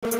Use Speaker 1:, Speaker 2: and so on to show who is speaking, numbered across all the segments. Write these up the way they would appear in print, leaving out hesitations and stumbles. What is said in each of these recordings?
Speaker 1: The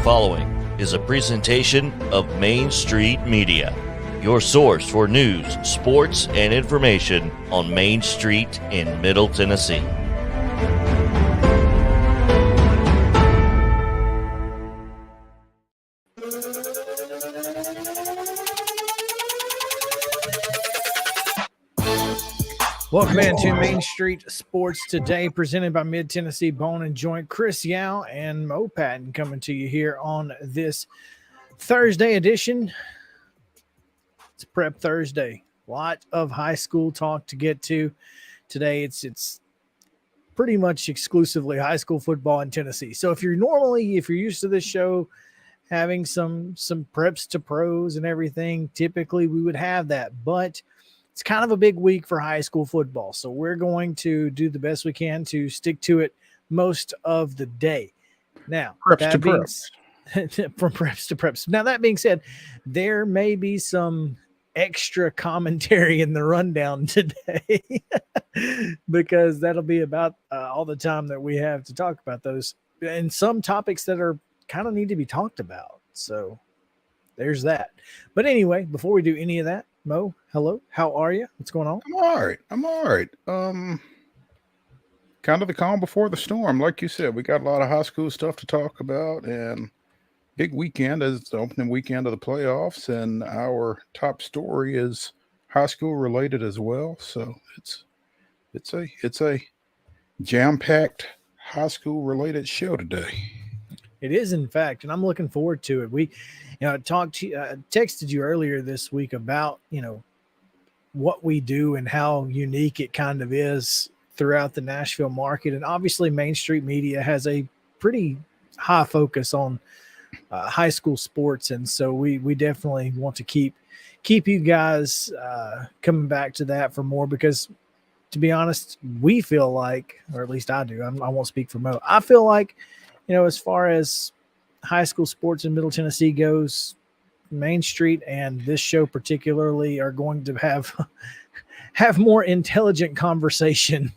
Speaker 1: following is a presentation of Main Street Media, your source for news, sports, and information on Main Street in Middle Tennessee.
Speaker 2: Welcome into Main Street Sports Today, presented by Mid-Tennessee Bone and Joint. Chris Yao and Mo Patton coming to you here on this Thursday edition. It's Prep Thursday. A lot of high school talk to get to today. It's pretty much exclusively high school football in Tennessee. So if you're used to this show having some preps to pros and everything, typically we would have that, but it's kind of a big week for high school football, so we're going to do the best we can to stick to it most of the day. Now, from preps to preps. Now, that being said, there may be some extra commentary in the rundown today because that'll be about all the time that we have to talk about those and some topics that are kind of need to be talked about. So there's that. But anyway, before we do any of that, Mo, hello. How are you? What's going on?
Speaker 3: I'm all right. Kind of the calm before the storm. Like you said, we got a lot of high school stuff to talk about, and big weekend as the opening weekend of the playoffs, and our top story is high school related as well. So it's a jam-packed high school related show today.
Speaker 2: It is, in fact, and I'm looking forward to it. Texted you earlier this week about, what we do and how unique it kind of is throughout the Nashville market. And obviously Main Street Media has a pretty high focus on high school sports. And so we definitely want to keep you guys coming back to that for more, because to be honest, we feel like, or at least I do, I won't speak for Mo, I feel like, as far as high school sports in Middle Tennessee goes, Main Street and this show particularly are going to have more intelligent conversation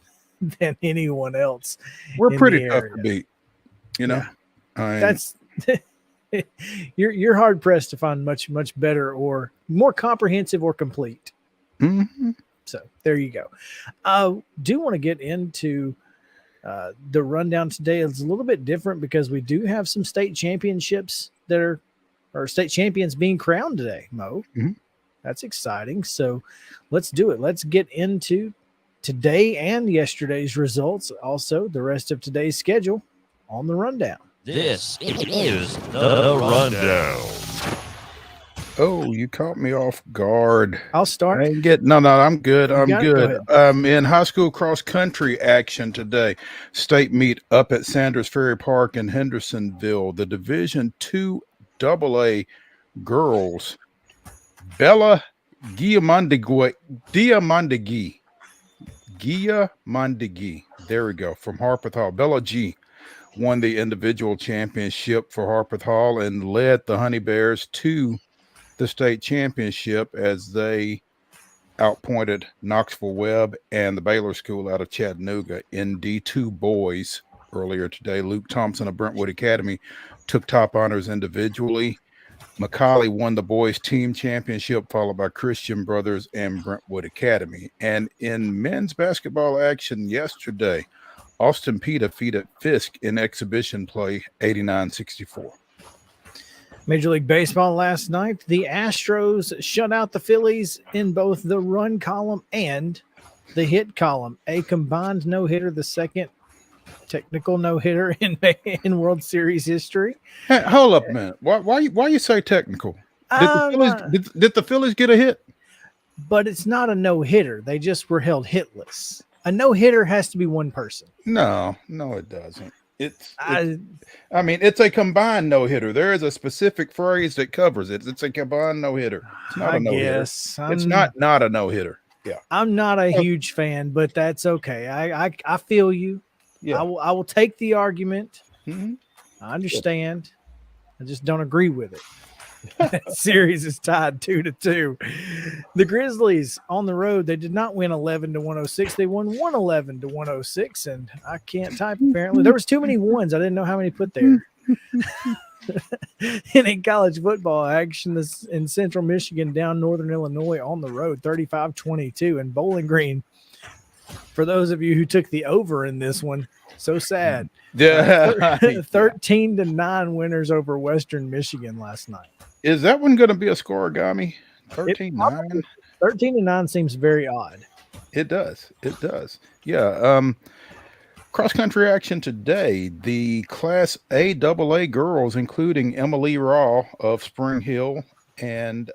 Speaker 2: than anyone else.
Speaker 3: We're pretty tough to beat,
Speaker 2: Yeah. That's you're hard pressed to find much better or more comprehensive or complete.
Speaker 3: Mm-hmm.
Speaker 2: So there you go. Do want to get into the rundown today. Is a little bit different because we do have some state championships or state champions being crowned today, Mo.
Speaker 3: Mm-hmm.
Speaker 2: That's exciting. So let's do it. Let's get into today and yesterday's results. Also, the rest of today's schedule on the rundown.
Speaker 1: This is the rundown.
Speaker 3: Oh, you caught me off guard.
Speaker 2: I'll start.
Speaker 3: I'm good. I'm good.
Speaker 2: Go
Speaker 3: In high school cross country action today, state meet up at Sanders Ferry Park in Hendersonville. The Division II AA girls, Bella Giamondegui, there we go, from Harpeth Hall. Bella G won the individual championship for Harpeth Hall and led the Honey Bears to the state championship as they outpointed Knoxville Webb and the Baylor School out of Chattanooga. In D2 boys earlier today, Luke Thompson of Brentwood Academy took top honors individually. McCauley won the boys team championship, followed by Christian Brothers and Brentwood Academy. And in men's basketball action yesterday, Austin Peay defeated Fisk in exhibition play 89-64.
Speaker 2: Major League Baseball last night, the Astros shut out the Phillies in both the run column and the hit column. A combined no-hitter, the second technical no-hitter in World Series history.
Speaker 3: Hey, hold up a minute. Why you say technical? Did the Phillies get a hit?
Speaker 2: But it's not a no-hitter. They just were held hitless. A no-hitter has to be one person.
Speaker 3: No, it doesn't. It's a combined no-hitter. There is a specific phrase that covers it. It's a combined no-hitter. It's not a no-hitter. It's not a no-hitter. Yeah.
Speaker 2: I'm not a huge fan, but that's okay. I feel you.
Speaker 3: Yeah.
Speaker 2: I will take the argument.
Speaker 3: Mhm.
Speaker 2: I understand. I just don't agree with it. That series is tied 2-2. The Grizzlies on the road, they did not win 11-106. They won 111-106, and I can't type apparently. There was too many ones. I didn't know how many put there. In college football action, this in Central Michigan down Northern Illinois on the road, 35-22. And Bowling Green, for those of you who took the over in this one, so sad.
Speaker 3: Yeah.
Speaker 2: 13-9 winners over Western Michigan last night.
Speaker 3: Is that one going to be a scoregami? 13-9?
Speaker 2: 13-9 seems very odd.
Speaker 3: It does. It does. Yeah. Cross-country action today. The Class AAA girls, including Emily Raw of Spring Hill, and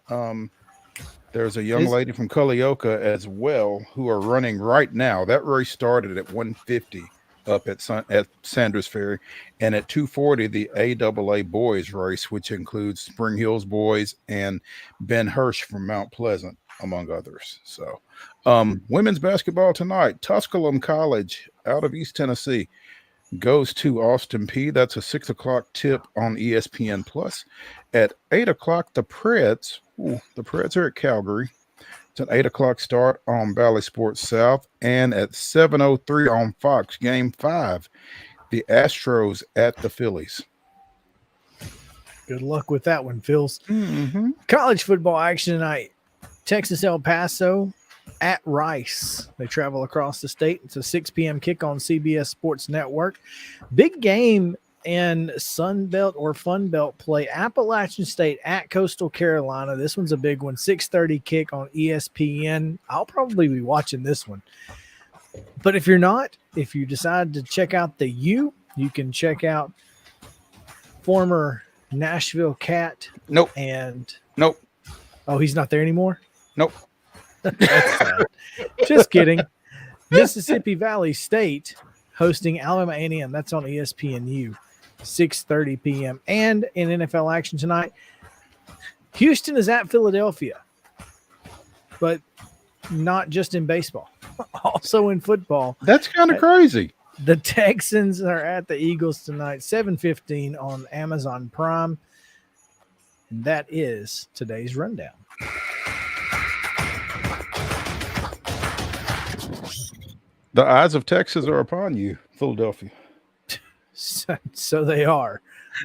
Speaker 3: there's a young lady from Culleoka as well who are running right now. That race started at 150 up at Sanders Ferry, and at 240 the AAA boys race, which includes Spring Hills boys and Ben Hirsch from Mount Pleasant, among others. So women's basketball tonight, Tusculum College out of East Tennessee goes to Austin P. That's a 6 o'clock tip on ESPN Plus. At 8 o'clock, the Preds are at Calgary. It's an 8 o'clock start on Valley Sports South. And at 7:03 on Fox, Game 5, the Astros at the Phillies.
Speaker 2: Good luck with that one, Phils.
Speaker 3: Mm-hmm.
Speaker 2: College football action tonight. Texas El Paso at Rice. They travel across the state. It's a 6 p.m. kick on CBS Sports Network. Big game in Sun Belt or Fun Belt play. Appalachian State at Coastal Carolina. This one's a big one. 6:30 kick on ESPN. I'll probably be watching this one. But if you're not, if you decide to check out the U, you can check out former Nashville Cat.
Speaker 3: Nope.
Speaker 2: And
Speaker 3: Nope.
Speaker 2: Oh, he's not there anymore?
Speaker 3: Nope.
Speaker 2: That's sad. Just kidding. Mississippi Valley State hosting Alabama A&M. That's on ESPNU, 6:30 p.m. And in NFL action tonight, Houston is at Philadelphia, but not just in baseball, also in football.
Speaker 3: That's kind of crazy.
Speaker 2: The Texans are at the Eagles tonight, 7:15 on Amazon Prime. That is today's rundown.
Speaker 3: The eyes of Texas are upon you, Philadelphia.
Speaker 2: So they are,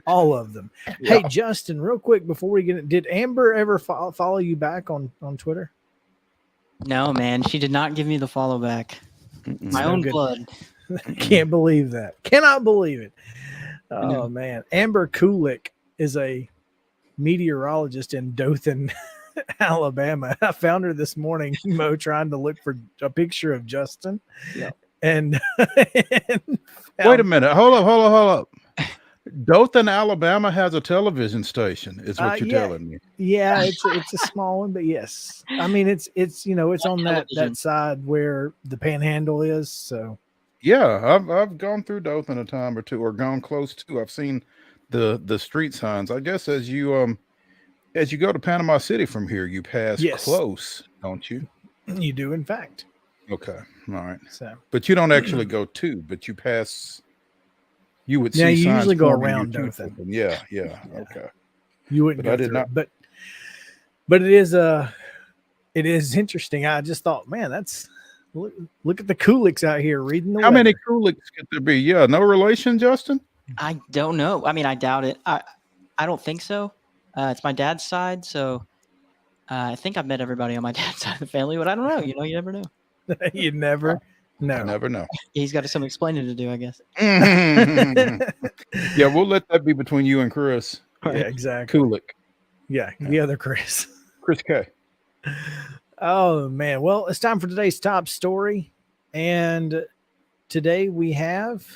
Speaker 2: all of them. Yeah. Hey, Justin, real quick before we get it, did Amber ever follow you back on Twitter?
Speaker 4: No, man, she did not give me the follow back. My own blood.
Speaker 2: Can't believe that. Cannot believe it. Oh, man. Amber Kulik is a meteorologist in Dothan, Alabama. I found her this morning, Mo, trying to look for a picture of Justin.
Speaker 4: Yeah.
Speaker 2: And
Speaker 3: wait a minute. Hold up. Dothan, Alabama has a television station, is what you're telling me.
Speaker 2: Yeah, it's a small one, but yes. I mean, it's on that side where the Panhandle is. So
Speaker 3: yeah, I've gone through Dothan a time or two, or gone close to. I've seen the street signs. I guess as you go to Panama City from here, you pass close, don't you?
Speaker 2: You do, in fact.
Speaker 3: Okay, all right.
Speaker 2: So,
Speaker 3: but you don't actually go to, but you pass. You would see.
Speaker 2: Yeah, you
Speaker 3: signs
Speaker 2: usually go around
Speaker 3: Dothan. Yeah. Okay.
Speaker 2: You wouldn't.
Speaker 3: But
Speaker 2: go
Speaker 3: I did
Speaker 2: through,
Speaker 3: not.
Speaker 2: But it is interesting. I just thought, man, that's look at the Kuliks out here reading the.
Speaker 3: How
Speaker 2: weather.
Speaker 3: many Kuliks could there be? Yeah, no relation, Justin.
Speaker 4: I don't know. I mean, I doubt it. I don't think so. It's my dad's side, so I think I've met everybody on my dad's side of the family, but I don't know. You never know.
Speaker 2: You never know.
Speaker 3: I never know.
Speaker 4: He's got some explaining to do, I guess.
Speaker 3: Yeah, we'll let that be between you and Chris.
Speaker 2: Yeah, exactly.
Speaker 3: Kulik.
Speaker 2: Yeah, the other Chris.
Speaker 3: Chris K.
Speaker 2: Oh, man. Well, it's time for today's top story. And today we have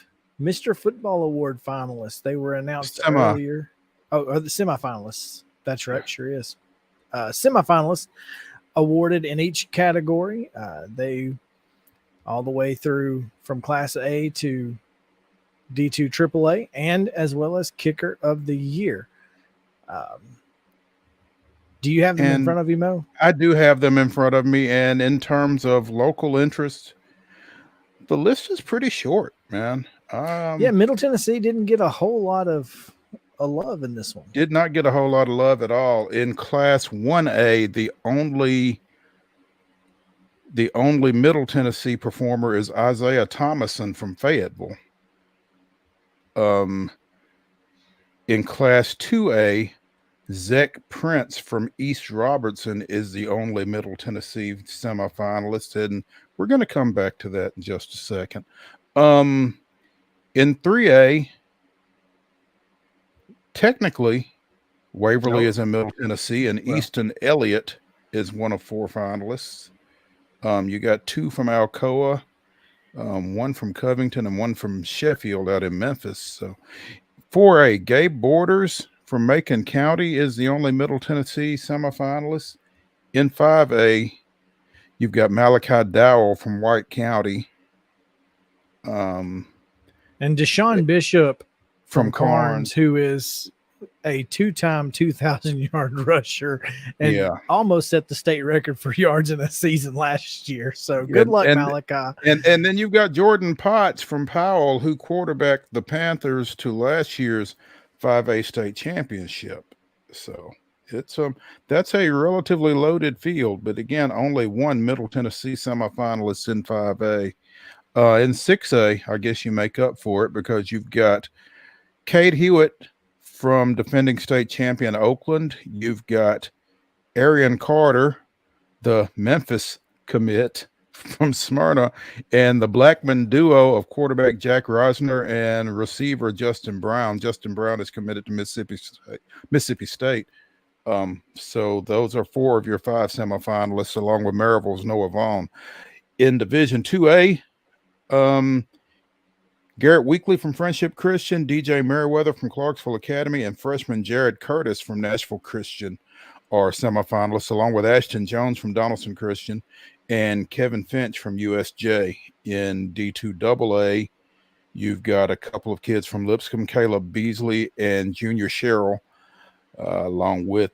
Speaker 2: Mr. Football Award finalists. They were announced earlier. Oh, the semifinalists. That's right. Sure is. Semifinalists awarded in each category. They all the way through from Class A to D2 AAA, and as well as Kicker of the Year. Do Do you have them in
Speaker 3: And
Speaker 2: front of you, Mo?
Speaker 3: I do have them in front of me. And in terms of local interest, the list is pretty short, man.
Speaker 2: Yeah, Middle Tennessee didn't get a whole lot of love in this one.
Speaker 3: Did not get a whole lot of love at all. In Class 1A, the only Middle Tennessee performer is Isaiah Thomason from Fayetteville. In Class 2A, Zach Prince from East Robertson is the only Middle Tennessee semifinalist, and we're going to come back to that in just a second. In 3A, technically, Waverly is in Middle Tennessee, and Easton Elliott is one of 4 finalists. You got 2 from Alcoa, 1 from Covington, and 1 from Sheffield out in Memphis. So 4A, Gabe Borders from Macon County is the only Middle Tennessee semifinalist. In 5A, you've got Malachi Dowell from White County.
Speaker 2: And Deshaun Bishop from Carnes, who is a 2-time 2,000-yard rusher and almost set the state record for yards in a season last year. So good luck, Malachi.
Speaker 3: And then you've got Jordan Potts from Powell, who quarterbacked the Panthers to last year's 5A state championship. So it's that's a relatively loaded field, but again, only 1 Middle Tennessee semifinalist in 5A. In 6A, I guess you make up for it because you've got Cade Hewitt from defending state champion Oakland. You've got Arian Carter, the Memphis commit from Smyrna, and the Blackman duo of quarterback Jack Reisner and receiver Justin Brown. Justin Brown is committed to Mississippi State. So those are 4 of your 5 semifinalists, along with Maryville's Noah Vaughn. In Division 2A, Garrett Weekly from Friendship Christian, DJ Merriweather from Clarksville Academy, and freshman Jared Curtis from Nashville Christian are semifinalists, along with Ashton Jones from Donaldson Christian and Kevin Finch from USJ. In D2AA, you've got a couple of kids from Lipscomb, Caleb Beasley and Junior Sherrill, along with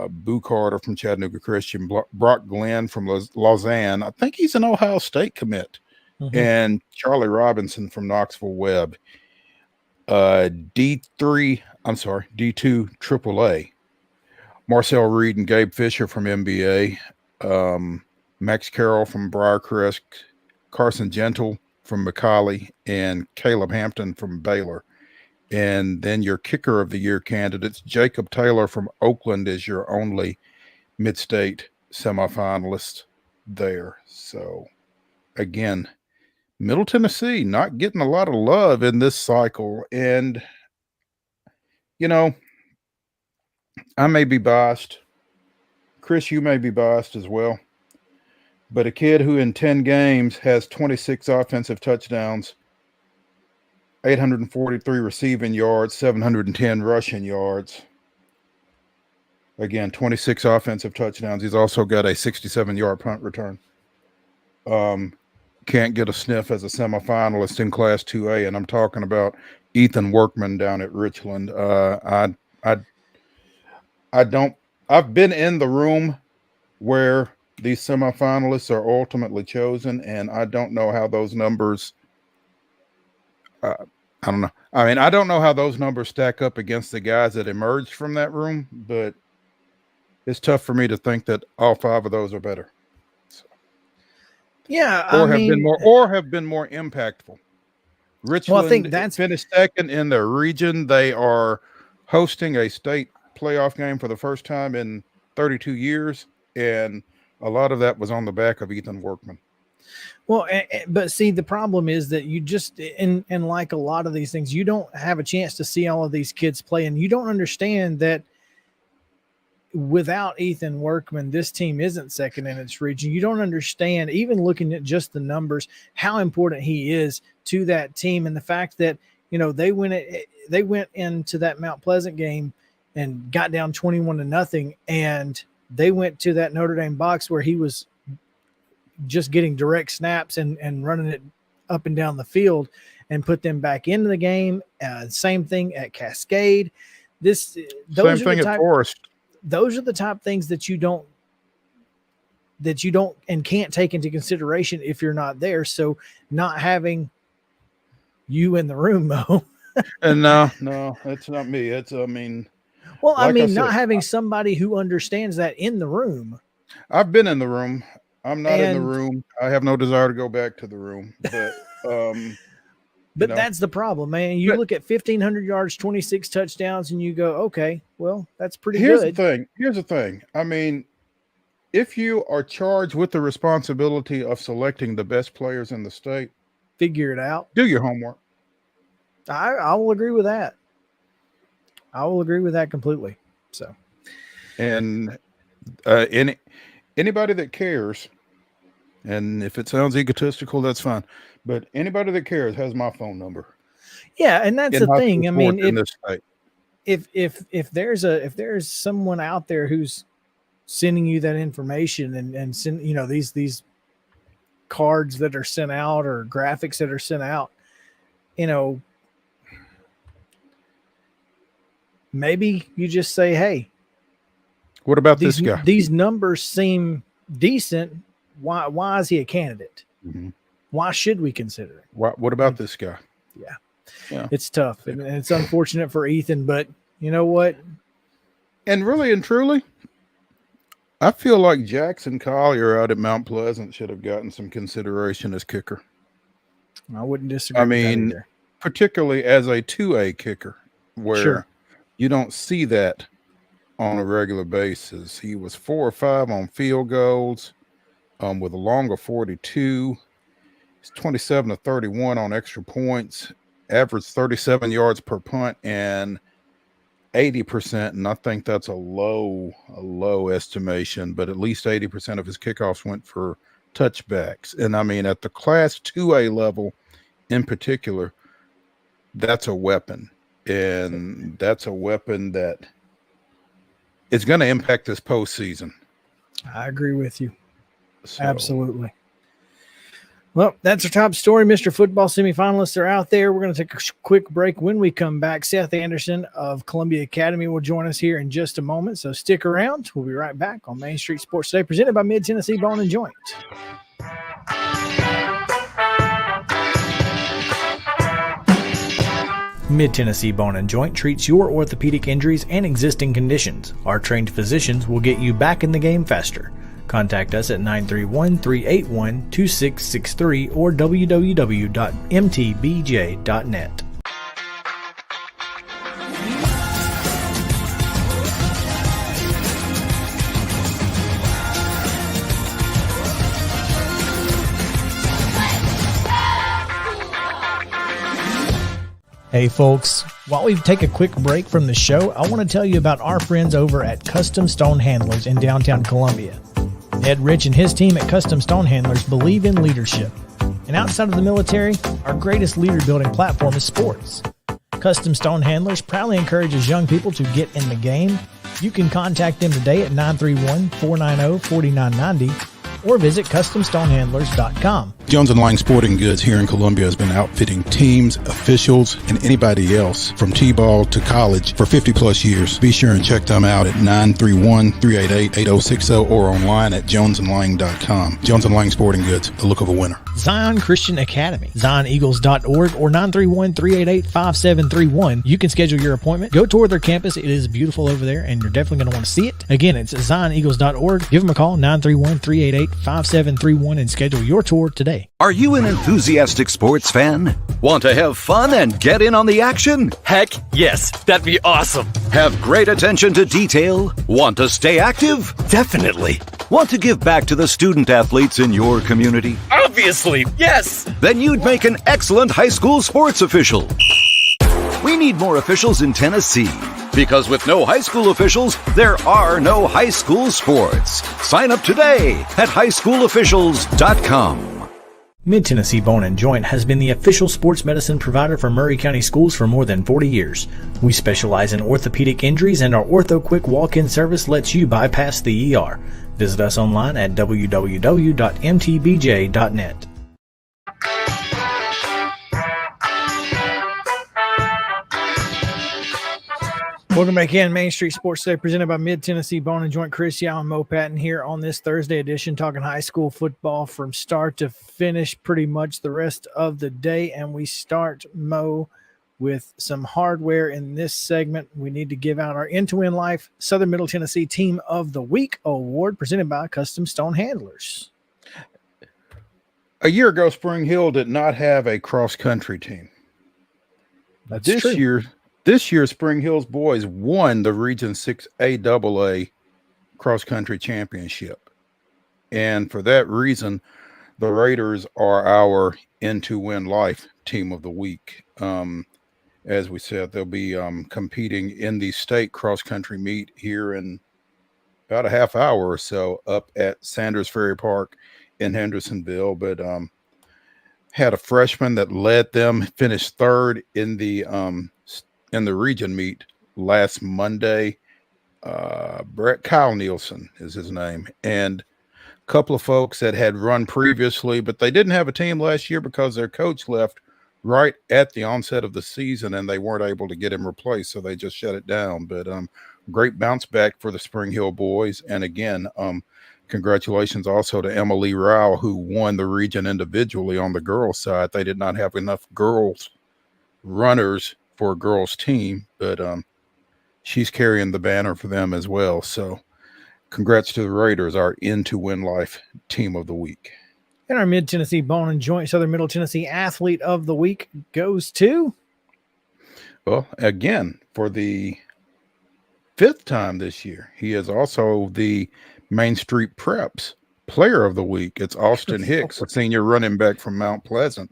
Speaker 3: Boo Carter from Chattanooga Christian, Brock Glenn from Lausanne. I think he's an Ohio State commit. And Charlie Robinson from Knoxville Webb. D2 AAA. Marcel Reed and Gabe Fisher from MBA. Max Carroll from Briarcrest. Carson Gentle from McCallie. And Caleb Hampton from Baylor. And then your kicker of the year candidates, Jacob Taylor from Oakland, is your only mid-state semifinalist there. So, again, Middle Tennessee not getting a lot of love in this cycle. And, you know, I may be biased. Chris, you may be biased as well. But a kid who in 10 games has 26 offensive touchdowns, 843 receiving yards, 710 rushing yards. Again, 26 offensive touchdowns. He's also got a 67-yard punt return. Can't get a sniff as a semifinalist in Class 2A, and I'm talking about Ethan Workman down at Richland. I've been in the room where these semifinalists are ultimately chosen, and I don't know how those numbers I don't know. I mean, I don't know how those numbers stack up against the guys that emerged from that room, but it's tough for me to think that all 5 of those are better.
Speaker 2: Yeah,
Speaker 3: have been more impactful. Richland
Speaker 2: I think that's
Speaker 3: finished second in their region. They are hosting a state playoff game for the first time in 32 years, and a lot of that was on the back of Ethan Workman.
Speaker 2: Well, but see, the problem is that you just, and like a lot of these things, you don't have a chance to see all of these kids play, and you don't understand that without Ethan Workman, this team isn't second in its region. You don't understand, even looking at just the numbers, how important he is to that team, and the fact that, you know, they went into that Mount Pleasant game and got down 21-0, and they went to that Notre Dame box where he was just getting direct snaps and running it up and down the field and put them back into the game. Same thing at Cascade. Same
Speaker 3: thing at Forest.
Speaker 2: those are the type things that you don't and can't take into consideration if you're not there. So not having you in the room, Mo.
Speaker 3: And no, that's not me.
Speaker 2: Well,
Speaker 3: like I
Speaker 2: not
Speaker 3: said,
Speaker 2: having somebody who understands that in the room.
Speaker 3: I've been in the room. I'm not in the
Speaker 2: And-
Speaker 3: room. I have no desire to go back to the room. But
Speaker 2: That's the problem, man. You look at 1,500 yards, 26 touchdowns, and you go, okay, well, that's pretty good.
Speaker 3: Here's the thing. I mean, if you are charged with the responsibility of selecting the best players in the state,
Speaker 2: Figure it out.
Speaker 3: do your homework.
Speaker 2: I will agree with that. I will agree with that completely. So,
Speaker 3: And anybody that cares, and if it sounds egotistical, that's fine. But anybody that cares has my phone number.
Speaker 2: yeah, and that's the thing. I mean,
Speaker 3: in this state.
Speaker 2: if there's someone out there who's sending you that information and send, these cards that are sent out or graphics that are sent out, maybe you just say, hey,
Speaker 3: What about this guy?
Speaker 2: These numbers seem decent. Why is he a candidate?
Speaker 3: Mm-hmm.
Speaker 2: Why should we consider it?
Speaker 3: What about this guy?
Speaker 2: Yeah. It's tough, and it's unfortunate for Ethan, but you know what?
Speaker 3: And really and truly, I feel like Jackson Collier out at Mount Pleasant should have gotten some consideration as kicker.
Speaker 2: I wouldn't disagree.
Speaker 3: I mean, particularly as a 2A kicker, where you don't see that on a regular basis. He was 4 or 5 on field goals, with a longer 42. He's 27 to 31 on extra points, averaged 37 yards per punt and 80%. And I think that's a low estimation, but at least 80% of his kickoffs went for touchbacks. And I mean, at the Class 2A level in particular, that's a weapon. And that's a weapon that is going to impact this postseason.
Speaker 2: I agree with you.
Speaker 3: So,
Speaker 2: Absolutely. Well, that's our top story. Mr. Football semifinalists are out there. We're going to take a quick break. When we come back, Seth Anderson of Columbia Academy will join us here in just a moment. So stick around. We'll be right back on Main Street Sports Today, presented by Mid-Tennessee Bone and Joint. Mid-Tennessee Bone and Joint treats your orthopedic injuries and existing conditions. Our trained physicians will get you back in the game faster. Contact us at 931-381-2663 or www.mtbj.net. Hey folks, while we take a quick break from the show, I want to tell you about our friends over at Custom Stone Handlers in downtown Columbia. Ed Rich and his team at Custom Stone Handlers believe in leadership. And outside of the military, our greatest leader building platform is sports. Custom Stone Handlers proudly encourages young people to get in the game. You can contact them today at 931-490-4990 or visit CustomStonehandlers.com.
Speaker 3: Jones & Lang Sporting Goods here in Columbia has been outfitting teams, officials, and anybody else from T-ball to college for 50-plus years. Be sure and check them out at 931-388-8060 or online at jonesandlang.com. Jones & Lang Sporting Goods, the look of a winner.
Speaker 2: Zion Christian Academy, ZionEagles.org or 931-388-5731. You can schedule your appointment. Go tour their campus. It is beautiful over there, and you're definitely going to want to see it. Again, it's ZionEagles.org. Give them a call, 931-388-5731, and schedule your tour today.
Speaker 5: Are you an enthusiastic sports fan? Want to have fun and get in on the action?
Speaker 6: Heck yes, that'd be awesome.
Speaker 5: Have great attention to detail? Want to stay active?
Speaker 6: Definitely.
Speaker 5: Want to give back to the student athletes in your community?
Speaker 6: Obviously, yes.
Speaker 5: Then you'd make an excellent high school sports official. We need more officials in Tennessee, because with no high school officials, there are no high school sports. Sign up today at highschoolofficials.com.
Speaker 2: Mid-Tennessee Bone and Joint has been the official sports medicine provider for Murray County Schools for more than 40 years. We specialize in orthopedic injuries, and our Ortho Quick walk-in service lets you bypass the ER. Visit us online at www.mtbj.net. Welcome back in Main Street Sports Today, presented by Mid-Tennessee Bone and Joint. Chris Yao and Mo Patton here on this Thursday edition, talking high school football from start to finish pretty much the rest of the day. And we start, Mo, with some hardware in this segment. We need to give out our End-to-Win Life Southern Middle Tennessee Team of the Week award, presented by Custom Stone Handlers.
Speaker 3: A year ago, Spring Hill did not have a cross-country team.
Speaker 2: That's
Speaker 3: this
Speaker 2: true.
Speaker 3: This year, Spring Hill's boys won the Region 6 AAA cross-country championship. And for that reason, the Raiders are our End-to-Win Life Team of the Week. As we said, they'll be competing in the state cross-country meet here in about a half hour or so up at Sanders Ferry Park in Hendersonville. But had a freshman that led them, finished third in the region meet last Monday. Kyle Nielsen is his name, and a couple of folks that had run previously, but they didn't have a team last year because their coach left right at the onset of the season and they weren't able to get him replaced, so they just shut it down. But great bounce back for the Spring Hill boys. And again, congratulations also to Emily Rao, who won the region individually on the girls side. They did not have enough girls runners for a girls team, but she's carrying the banner for them as well. So congrats to the Raiders, our End-to-Win Life Team of the Week.
Speaker 2: And our Mid-Tennessee Bone and Joint Southern Middle Tennessee Athlete of the Week goes to,
Speaker 3: well, again, for the 5th time this year, he is also the Main Street Preps Player of the Week. It's Austin Hicks, a senior running back from Mount Pleasant.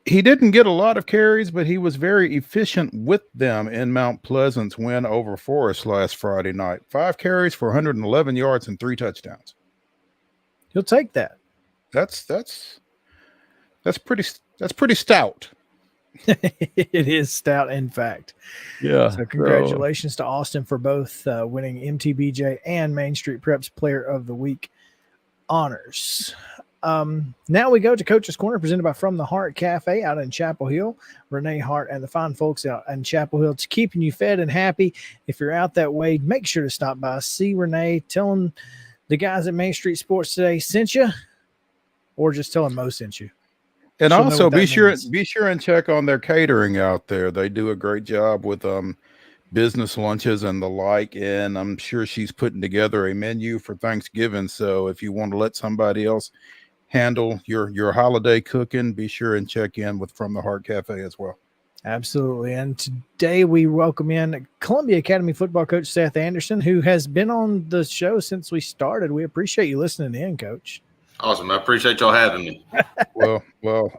Speaker 3: He didn't get a lot of carries, but he was very efficient with them in Mount Pleasant's win over Forest last Friday night. 5 carries for 111 yards and 3 touchdowns.
Speaker 2: You'll take that.
Speaker 3: That's pretty stout.
Speaker 2: It is stout, in fact.
Speaker 3: Yeah.
Speaker 2: So congratulations to Austin for both winning MTBJ and Main Street Preps Player of the Week honors. Now we go to Coach's Corner, presented by From the Heart Cafe out in Chapel Hill. Renee Hart and the fine folks out in Chapel Hill. It's keeping you fed and happy. If you're out that way, make sure to stop by. See Renee. Tell them the guys at Main Street Sports Today sent you, or just tell them Mo sent you.
Speaker 3: And
Speaker 2: She'll
Speaker 3: also be sure
Speaker 2: means.
Speaker 3: and check on their catering out there. They do a great job with business lunches and the like, and I'm sure she's putting together a menu for Thanksgiving. So if you want to let somebody else handle your holiday cooking, be sure and check in with From the Heart Cafe as well.
Speaker 2: Absolutely. And today we welcome in Columbia Academy football coach Seth Anderson, who has been on the show since we started. We appreciate you listening in, Coach.
Speaker 7: Awesome. I appreciate y'all having me.
Speaker 3: Well,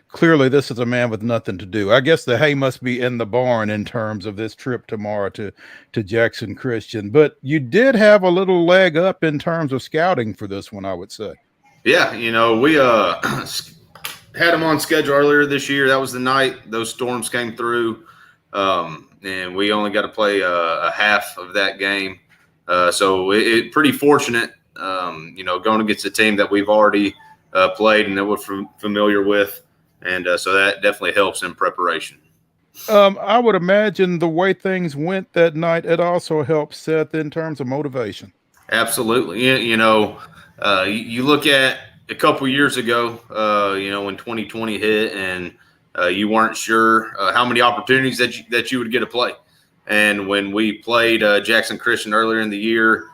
Speaker 3: clearly this is a man with nothing to do. I guess the hay must be in the barn in terms of this trip tomorrow to Jackson Christian. But you did have a little leg up in terms of scouting for this one, I would say.
Speaker 7: Yeah, we had them on schedule earlier this year. That was the night those storms came through, and we only got to play a half of that game. So it pretty fortunate, going against a team that we've already played and that we're familiar with, and so that definitely helps in preparation.
Speaker 3: I would imagine the way things went that night, it also helped Seth in terms of motivation.
Speaker 7: Absolutely. You look at a couple years ago, when 2020 hit and you weren't sure how many opportunities that you would get to play. And when we played Jackson Christian earlier in the year,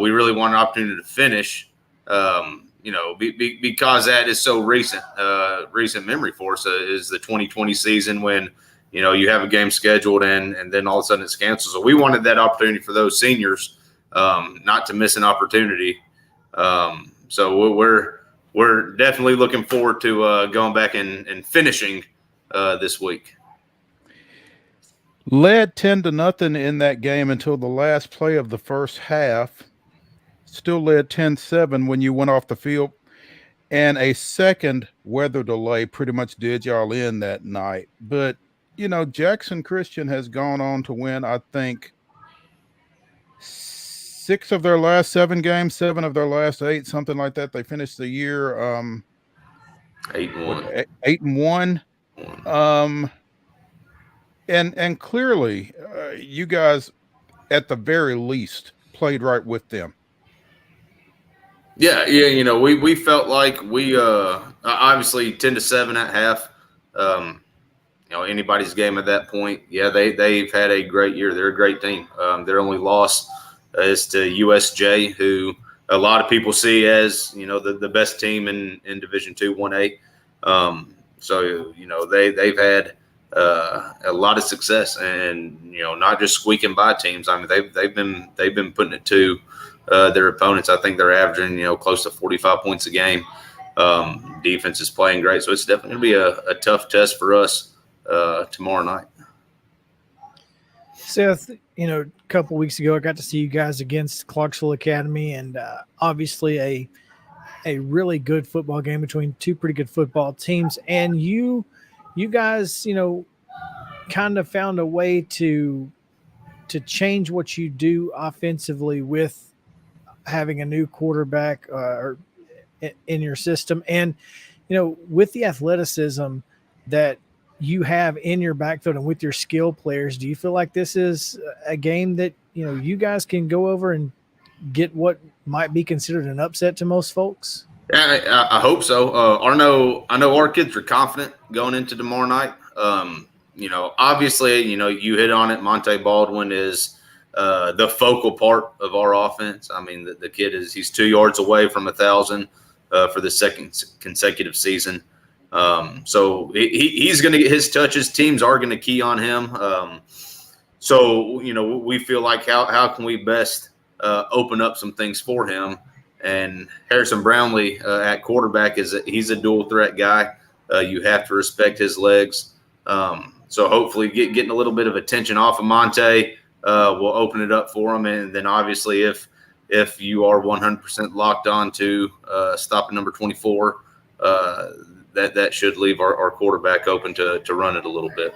Speaker 7: we really wanted an opportunity to finish, because that is so recent memory for us is the 2020 season when, you have a game scheduled and then all of a sudden it's canceled. So we wanted that opportunity for those seniors not to miss an opportunity. So we're definitely looking forward to going back and finishing this week.
Speaker 3: Led 10-0 in that game until the last play of the first half. Still led 10-7 when you went off the field. And a second weather delay pretty much did y'all in that night. But, Jackson Christian has gone on to win, I think, 6 of their last 7 games, 7 of their last 8, something like that. They finished the year
Speaker 7: 8-1.
Speaker 3: 8-1. And clearly, you guys, at the very least, played right with them.
Speaker 7: Yeah. We felt like we obviously 10-7 at half. Anybody's game at that point. Yeah, they've had a great year. They're a great team. Their only loss is to USJ, who a lot of people see as the best team in Division II 1A. So they've had a lot of success, and not just squeaking by teams. I mean they've been putting it to their opponents. I think they're averaging close to 45 points a game. Defense is playing great, so it's definitely going to be a tough test for us tomorrow night.
Speaker 2: Seth, a couple weeks ago, I got to see you guys against Clarksville Academy, and obviously a really good football game between two pretty good football teams. And you guys, kind of found a way to change what you do offensively with having a new quarterback in your system, and with the athleticism that you have in your backfield and with your skill players. Do you feel like this is a game that you guys can go over and get what might be considered an upset to most folks?
Speaker 7: Yeah, I hope so. I know our kids are confident going into tomorrow night. Obviously, you hit on it. Monte Baldwin is the focal part of our offense. I mean, the kid he's 2 yards away from 1,000 for the second consecutive season. So he's going to get his touches. Teams are going to key on him. So we feel like how can we best open up some things for him? And Harrison Brownlee at quarterback he's a dual threat guy. You have to respect his legs. So hopefully getting a little bit of attention off of Monte will open it up for him. And then obviously if you are 100% locked on to stopping number 24, that should leave our quarterback open to run it a little bit.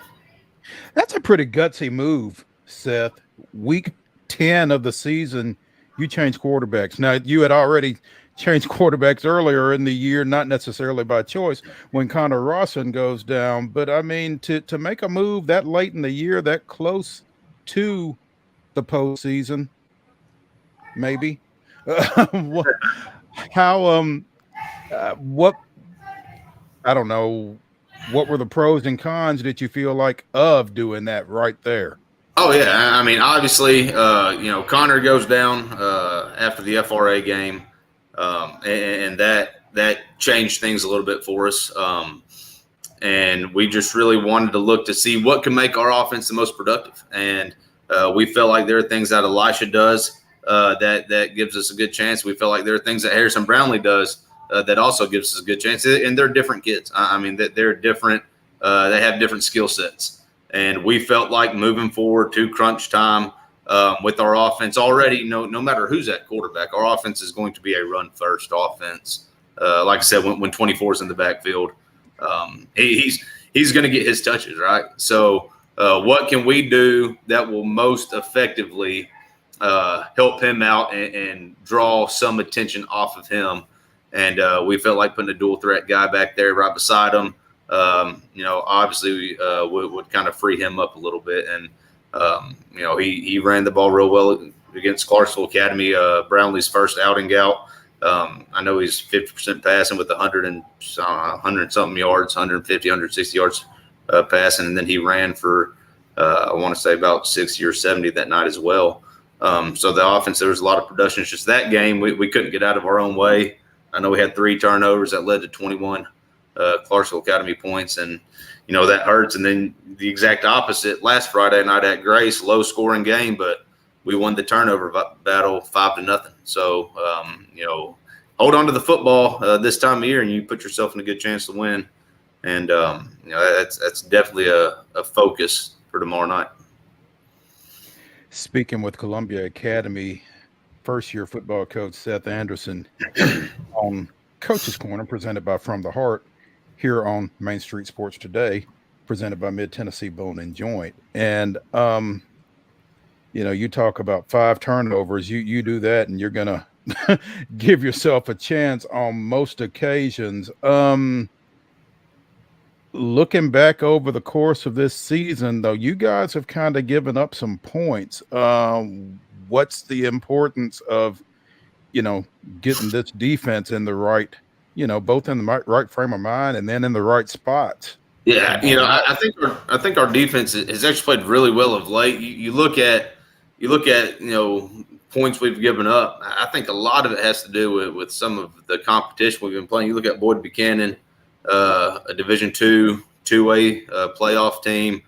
Speaker 3: That's a pretty gutsy move, Seth. Week 10 of the season, you changed quarterbacks. Now, you had already changed quarterbacks earlier in the year, not necessarily by choice, when Connor Rawson goes down. But, I mean, to make a move that late in the year, that close to the postseason, maybe. I don't know, what were the pros and cons that you feel like of doing that right there?
Speaker 7: Oh, yeah. I mean, obviously, Connor goes down after the FRA game, and that changed things a little bit for us. And we just really wanted to look to see what can make our offense the most productive. And we felt like there are things that Elisha does that gives us a good chance. We felt like there are things that Harrison Brownlee does that also gives us a good chance. And they're different kids. I mean, they're different. They have different skill sets. And we felt like moving forward to crunch time with our offense already, no matter who's at quarterback, our offense is going to be a run-first offense. Like I said, when 24 is in the backfield, he's going to get his touches, right? So what can we do that will most effectively help him out and draw some attention off of him? And we felt like putting a dual threat guy back there right beside him, obviously would kind of free him up a little bit. And, he ran the ball real well against Clarksville Academy, Brownlee's first outing out. I know he's 50% passing with 100 something yards, 150, 160 yards passing. And then he ran for, I want to say about 60 or 70 that night as well. So the offense, there was a lot of production. It's just that game, we couldn't get out of our own way. I know we had 3 turnovers that led to 21 Clarksville Academy points, and that hurts. And then the exact opposite last Friday night at Grace, low scoring game, but we won the turnover battle 5-0. So hold on to the football this time of year, and you put yourself in a good chance to win. And that's definitely a focus for tomorrow night.
Speaker 3: Speaking with Columbia Academy, first-year football coach Seth Anderson on Coach's Corner, presented by From the Heart, here on Main Street Sports Today, presented by Mid-Tennessee Bone and Joint. And, you talk about 5 turnovers. You do that, and you're going to give yourself a chance on most occasions. looking back over the course of this season, though, you guys have kind of given up some points. What's the importance of, getting this defense in the right, both in the right frame of mind and then in the right spots?
Speaker 7: Yeah, I think our defense has actually played really well of late. You look at points we've given up. I think a lot of it has to do with some of the competition we've been playing. You look at Boyd Buchanan, a Division II 2A playoff team.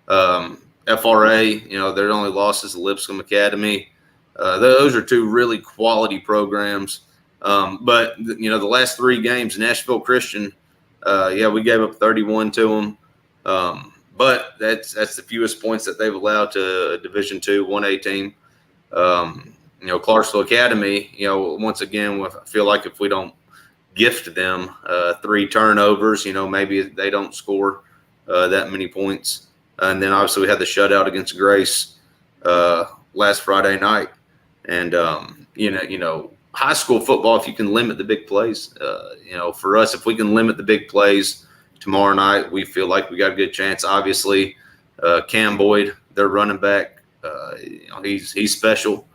Speaker 7: FRA, their only loss is the Lipscomb Academy. Those are two really quality programs. But the last three games, Nashville Christian, we gave up 31 to them. But that's the fewest points that they've allowed to a Division II 1A team. Clarksville Academy, once again, I feel like if we don't gift them 3 turnovers, maybe they don't score that many points. And then obviously we had the shutout against Grace last Friday night. And, high school football, if you can limit the big plays, for us, if we can limit the big plays tomorrow night, we feel like we got a good chance. Obviously, Cam Boyd, their running back, he's special.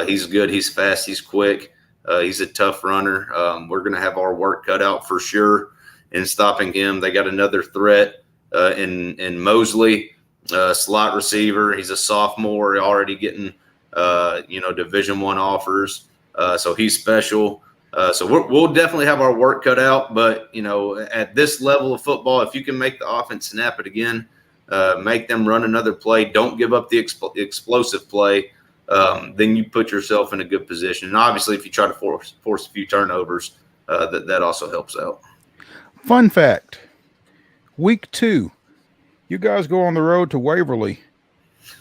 Speaker 7: He's good. He's fast. He's quick. He's a tough runner. We're going to have our work cut out for sure in stopping him. They got another threat in Mosley, slot receiver. He's a sophomore, already getting Division I offers. So he's special. So we'll definitely have our work cut out. But at this level of football, if you can make the offense snap it again, make them run another play, don't give up the explosive play, then you put yourself in a good position. And obviously, if you try to force a few turnovers, that also helps out.
Speaker 3: Fun fact: Week 2, you guys go on the road to Waverly,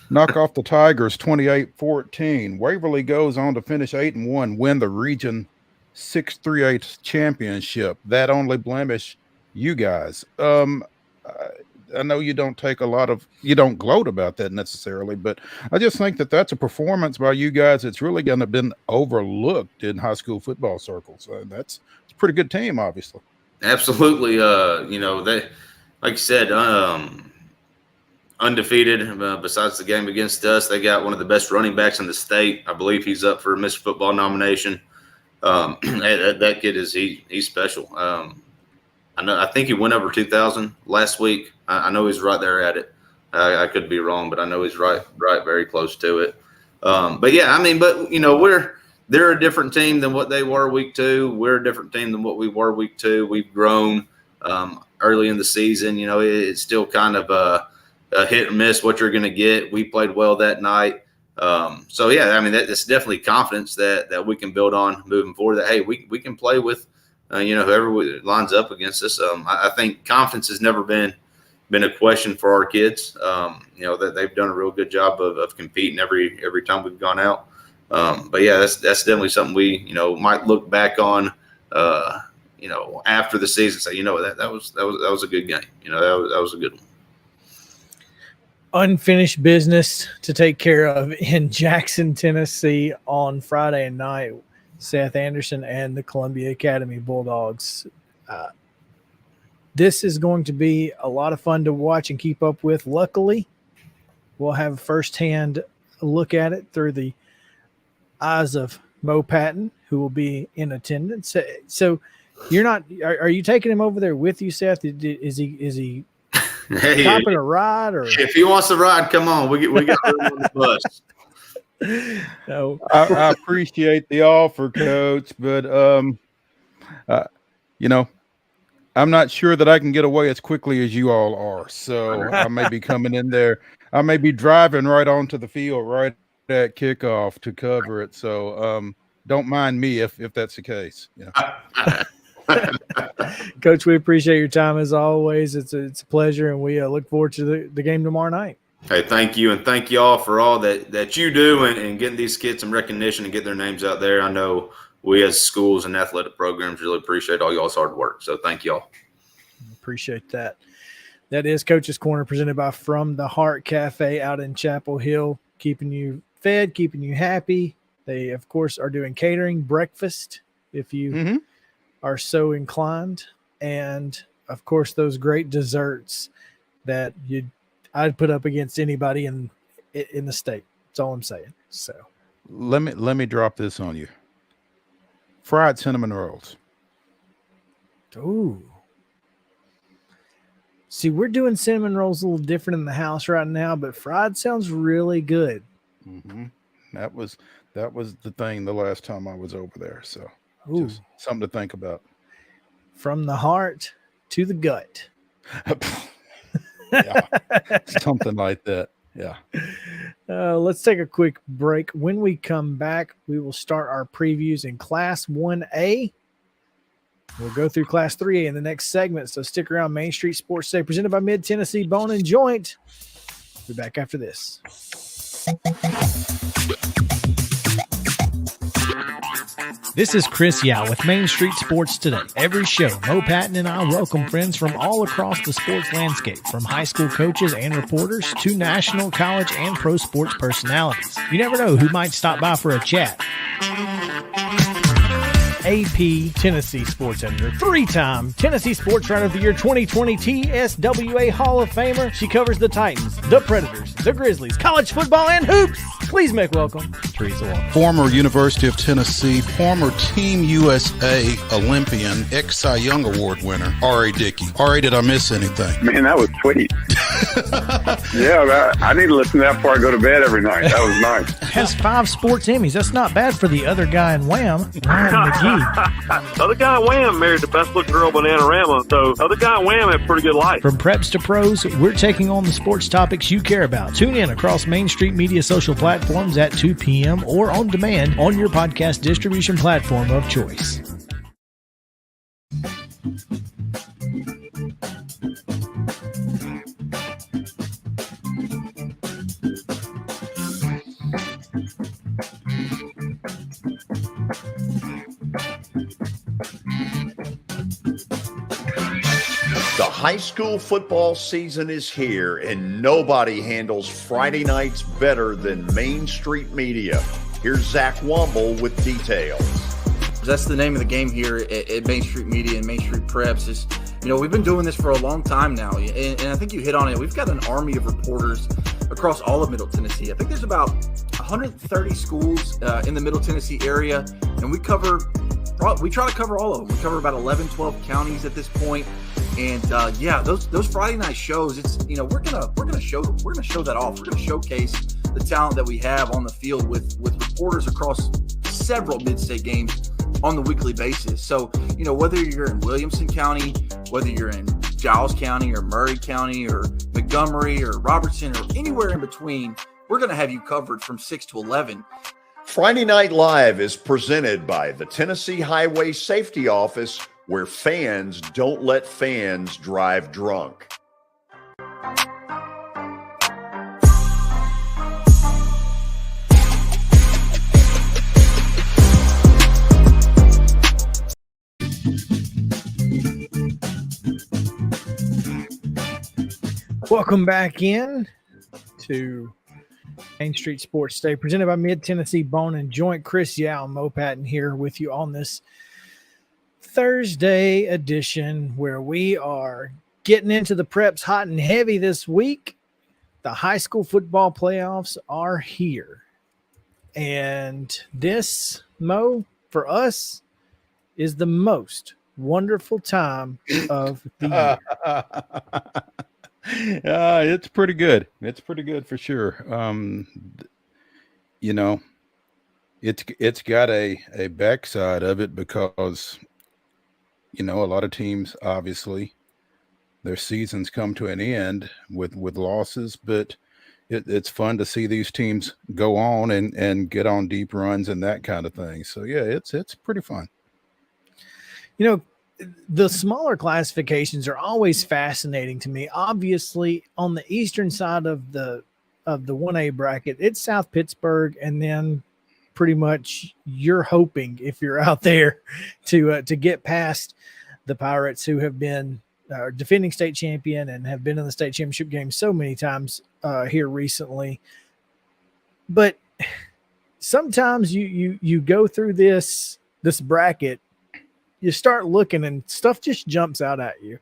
Speaker 3: knock off the Tigers 28-14. Waverly goes on to finish 8-1, win the Region 6-3-8 championship. That only blemish you guys. I know you don't gloat about that necessarily, but I just think that that's a performance by you guys that's really going to been overlooked in high school football circles. It's a pretty good team, obviously.
Speaker 7: Absolutely. They, like you said, undefeated. Besides the game against us, they got one of the best running backs in the state. I believe he's up for a Mr. Football nomination. That kid he's special. I think he went over 2,000 last week. I know he's right there at it. I could be wrong, but I know he's right, very close to it. They're a different team than what they were week 2. We're a different team than what we were week 2. We've grown early in the season. It's still kind of a hit or miss what you're going to get. We played well that night. That's definitely confidence that we can build on moving forward. That, hey, we can play with whoever lines up against us. I think confidence has never been a question for our kids. That they've done a real good job of competing every time we've gone out. That's definitely something we might look back on after the season, say that was a good game. That was a good one.
Speaker 2: Unfinished business to take care of in Jackson, Tennessee on Friday night. Seth Anderson and the Columbia Academy Bulldogs. This is going to be a lot of fun to watch and keep up with. Luckily, we'll have a firsthand look at it through the eyes of Mo Patton, who will be in attendance. So you're not – are you taking him over there with you, Seth? Is he
Speaker 7: hey,
Speaker 2: topping a ride? Or
Speaker 7: if he wants to ride, come on. We got room on the bus.
Speaker 2: No,
Speaker 3: I appreciate the offer, Coach, but I'm not sure that I can get away as quickly as you all are. So I may be coming in there. I may be driving right onto the field right at kickoff to cover it. So don't mind me if that's the case. Yeah.
Speaker 2: Coach, we appreciate your time as always. It's a pleasure, and we look forward to the game tomorrow night.
Speaker 7: Hey, thank you, and thank you all for all that you do and getting these kids some recognition and get their names out there. I know we as schools and athletic programs really appreciate all y'all's hard work. So thank y'all.
Speaker 2: Appreciate that. That is Coach's Corner, presented by From the Heart Cafe out in Chapel Hill, keeping you fed, keeping you happy. They, of course, are doing catering, breakfast, if you are so inclined. And of course, those great desserts that I'd put up against anybody in the state. That's all I'm saying. So
Speaker 3: let me drop this on you. Fried cinnamon rolls.
Speaker 2: Ooh. See, we're doing cinnamon rolls a little different in the house right now, but fried sounds really good.
Speaker 3: Mm-hmm. That was the thing the last time I was over there. So just something to think about.
Speaker 2: From the heart to the gut.
Speaker 3: Yeah, something like that. Yeah.
Speaker 2: Let's take a quick break. When we come back, we will start our previews in Class 1A. We'll go through Class 3A in the next segment, so stick around. Main Street Sports Today, presented by Mid-Tennessee Bone and Joint. We'll be back after this. This is Chris Yao with Main Street Sports Today. Every show, Mo Patton and I welcome friends from all across the sports landscape, from high school coaches and reporters to national, college, and pro sports personalities. You never know who might stop by for a chat. AP Tennessee Sports Editor, three-time Tennessee Sports Writer of the Year 2020 TSWA Hall of Famer. She covers the Titans, the Predators, the Grizzlies, college football, and hoops. Please make welcome Teresa Walker.
Speaker 3: Former University of Tennessee, former Team USA Olympian, ex-Cy Young Award winner, R.A. Dickey. R.A., did I miss anything?
Speaker 8: Man, that was sweet. Yeah, I need to listen to that before I go to bed every night. That was nice.
Speaker 2: Has 5 sports Emmys. That's not bad for the other guy in Wham, Ryan McGee.
Speaker 9: The other guy in Wham married the best-looking girl, Bananarama, so the other guy in Wham had a pretty good life.
Speaker 2: From preps to pros, we're taking on the sports topics you care about. Tune in across Main Street Media social platforms at 2 p.m. or on demand on your podcast distribution platform of choice.
Speaker 10: The high school football season is here, and nobody handles Friday nights better than Main Street Media. Here's Zach Womble with details.
Speaker 11: That's the name of the game here at Main Street Media and Main Street Preps. Is, we've been doing this for a long time now, and I think you hit on it. We've got an army of reporters across all of Middle Tennessee. I think there's about 130 schools in the Middle Tennessee area, and we try to cover all of them. We cover about 11, 12 counties at this point. And those Friday night shows, it's we're gonna show that off. We're gonna showcase the talent that we have on the field with reporters across several mid-state games on the weekly basis. So whether you're in Williamson County, whether you're in Giles County or Murray County or Montgomery or Robertson or anywhere in between, we're gonna have you covered from 6 to 11.
Speaker 10: Friday Night Live is presented by the Tennessee Highway Safety Office, where fans don't let fans drive drunk.
Speaker 2: Welcome back in to Main Street Sports Day, presented by Mid-Tennessee Bone and Joint. Chris Yao and Mo Patton here with you on this Thursday edition, where we are getting into the preps hot and heavy this week. The high school football playoffs are here. And this, Mo, for us, is the most wonderful time of the year.
Speaker 3: It's pretty good. It's pretty good for sure. It's got a backside of it because a lot of teams, obviously, their seasons come to an end with losses, but it's fun to see these teams go on and get on deep runs and that kind of thing. So yeah, it's pretty fun.
Speaker 2: The smaller classifications are always fascinating to me. Obviously, on the eastern side of the 1A bracket, it's South Pittsburgh, and then pretty much you're hoping, if you're out there, to get past the Pirates, who have been defending state champion and have been in the state championship game so many times here recently. But sometimes you go through this bracket you start looking and stuff just jumps out at you.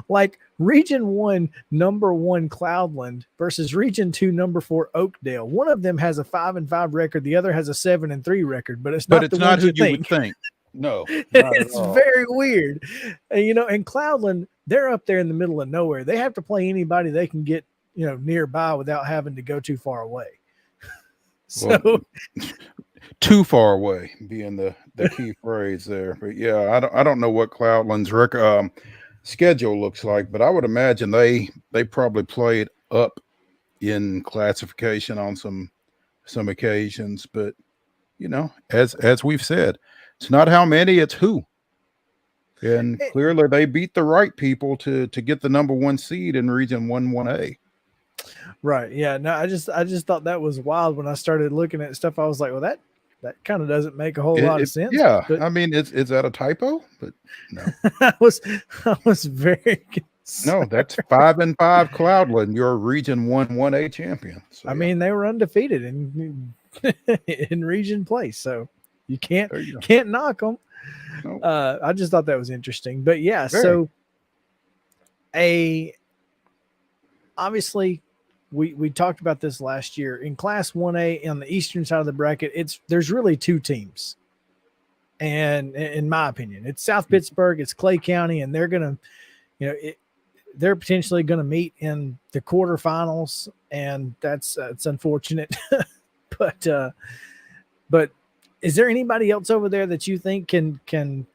Speaker 2: Like Region 1, number 1 Cloudland versus Region 2, number 4 Oakdale. One of them has a 5-5 record. The other has a 7-3 record, but it's not
Speaker 3: who you would think. No,
Speaker 2: it's very weird. And, you know, and Cloudland, they're up there in the middle of nowhere. They have to play anybody they can get, you know, nearby without having to go too far away. So
Speaker 3: well, too far away being the key phrase there. But yeah, I don't know what Cloudland's record schedule looks like, but I would imagine they probably played up in classification on some occasions. But you know, as we've said, it's not how many, it's who. And clearly they beat the right people to get the number 1 seed in Region 1-1A.
Speaker 2: Right. Yeah. No, I just thought that was wild when I started looking at stuff. I was like, well, that kind of doesn't make a whole lot of sense.
Speaker 3: Yeah.
Speaker 2: But
Speaker 3: I mean, is that a typo? But no.
Speaker 2: I was very concerned.
Speaker 3: No, that's 5-5 Cloudland, your Region 1-1A champion. So,
Speaker 2: I mean, they were undefeated in region play, so you can't knock them.
Speaker 3: No.
Speaker 2: I just thought that was interesting. But yeah,
Speaker 3: Very.
Speaker 2: so obviously we talked about this last year in Class 1A on the eastern side of the bracket. There's really 2 teams, and in my opinion, it's South Pittsburgh, it's Clay County, and they're gonna, you know, they're potentially gonna meet in the quarterfinals, and that's unfortunate. But is there anybody else over there that you think can you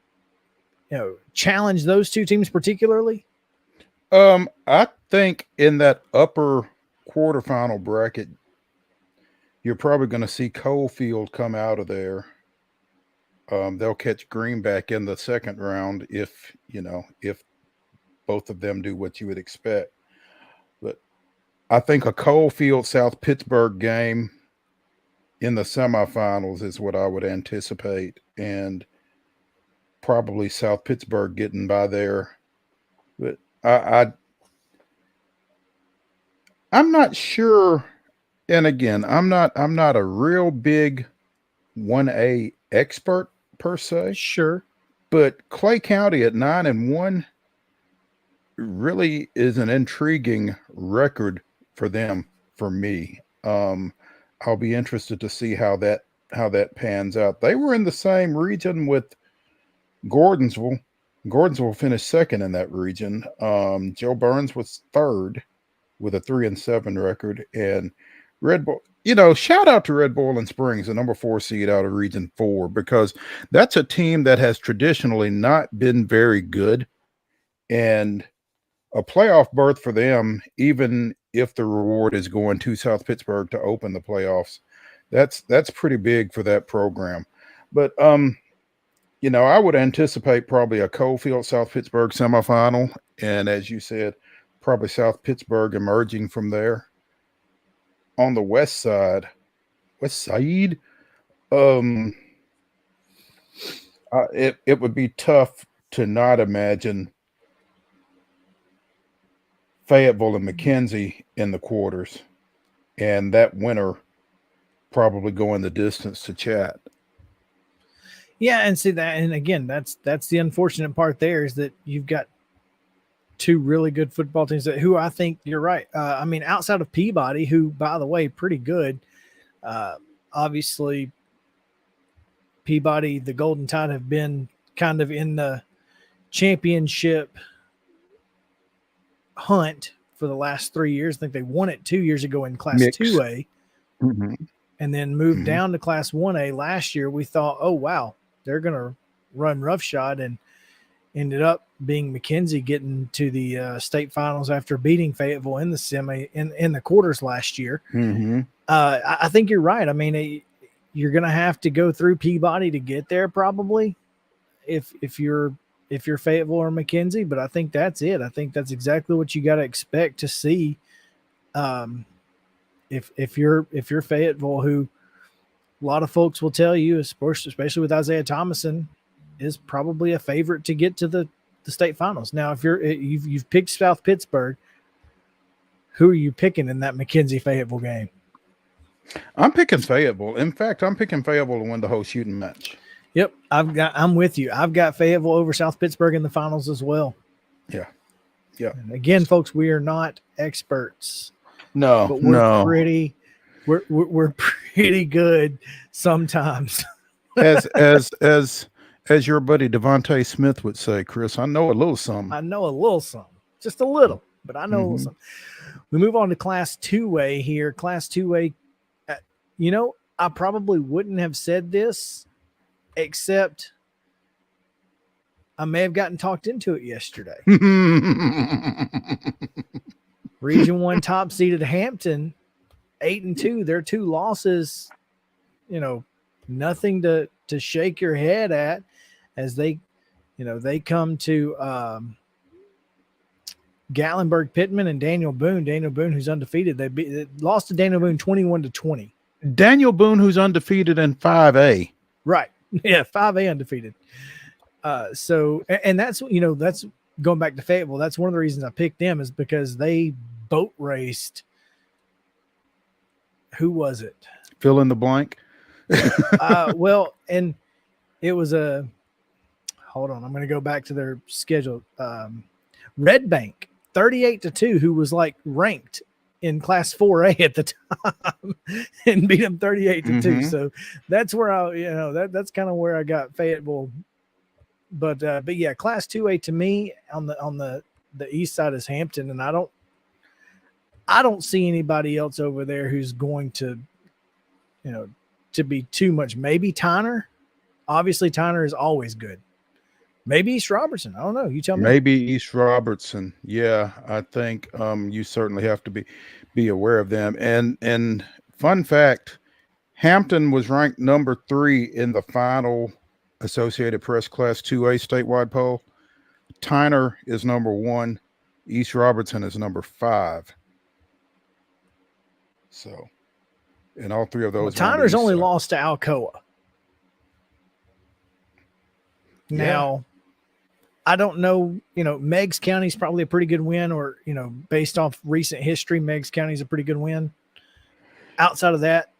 Speaker 2: know challenge those 2 teams particularly?
Speaker 3: I think in that upper quarterfinal bracket, you're probably going to see Coalfield come out of there. They'll catch Greenback in the second round if both of them do what you would expect. But I think a Coalfield South Pittsburgh game in the semifinals is what I would anticipate, and probably South Pittsburgh getting by there. But I'm not sure, and again, I'm not a real big 1A expert per se.
Speaker 2: Sure.
Speaker 3: But Clay County at 9-1 really is an intriguing record for them, for me. I'll be interested to see how that pans out. They were in the same region with Gordonsville. Gordonsville finished second in that region. Joe Burns was third with a 3-7 record, and Red Bull. You know, shout out to Red Boiling Springs, the number 4 seed out of Region 4, because that's a team that has traditionally not been very good, and a playoff berth for them, even if the reward is going to South Pittsburgh to open the playoffs, that's pretty big for that program. But you know, I would anticipate probably a Coalfield South Pittsburgh semifinal, and as you said, probably South Pittsburgh emerging from there. On the west side, it would be tough to not imagine Fayetteville and McKenzie in the quarters, and that winner probably going the distance to chat.
Speaker 2: Yeah, and see that, and again, that's the unfortunate part there is that you've got 2 really good football teams who I think you're right. I mean, outside of Peabody, who, by the way, pretty good. Obviously, Peabody, the Golden Tide have been kind of in the championship hunt for the last 3 years. I think they won it 2 years ago in Class 2A, and then moved down to Class 1A last year. We thought, oh, wow, they're going to run roughshod, and ended up being McKenzie getting to the state finals after beating Fayetteville in the semi in the quarters last year. I think you're right. I mean, you're going to have to go through Peabody to get there probably if you're Fayetteville or McKenzie, but I think that's it. I think that's exactly what you got to expect to see. If you're Fayetteville, who a lot of folks will tell you, especially with Isaiah Thomason, is probably a favorite to get to the state finals. Now, if you've picked South Pittsburgh, who are you picking in that McKenzie Fayetteville game?
Speaker 3: I'm picking Fayetteville. In fact, I'm picking Fayetteville to win the whole shooting match.
Speaker 2: Yep, I'm with you. I've got Fayetteville over South Pittsburgh in the finals as well.
Speaker 3: Yeah. Yeah.
Speaker 2: And again, folks, we are not experts.
Speaker 3: No,
Speaker 2: but we're pretty good sometimes.
Speaker 3: as your buddy Devontae Smith would say, Chris, I know a little something.
Speaker 2: I know a little something. Just a little, but I know a little something. We move on to Class 2A here. Class 2A, I probably wouldn't have said this, except I may have gotten talked into it yesterday. Region 1 top seeded Hampton, 8-2. Their 2 losses, nothing to shake your head at, as they come to Gatlinburg Pittman and Daniel Boone. Daniel Boone, who's undefeated, they lost to Daniel Boone 21-20.
Speaker 3: Daniel Boone, who's undefeated in 5A.
Speaker 2: Right. Yeah, 5A undefeated. So that's that's going back to Fayetteville. That's one of the reasons I picked them, is because they boat raced. Who was it?
Speaker 3: Fill in the blank.
Speaker 2: Well, and it was hold on, I'm going to go back to their schedule. Red Bank 38-2, who was like ranked in Class 4A at the time, and beat them 38-2. So that's where that's kind of where I got Fayetteville. But yeah, Class 2A to me on the east side is Hampton, and I don't see anybody else over there who's going to to be too much. Maybe Tyner. Obviously, Tyner is always good. Maybe East Robertson. I don't know. You tell me.
Speaker 3: Maybe East Robertson. Yeah, I think you certainly have to be aware of them. And fun fact, Hampton was ranked number 3 in the final Associated Press Class 2A statewide poll. Tyner is number 1. East Robertson is number 5. So, and all 3 of those.
Speaker 2: Well, Tyner's only lost to Alcoa. Now, I don't know, Meigs County is probably a pretty good win, or, based off recent history, Meigs County is a pretty good win. Outside of that,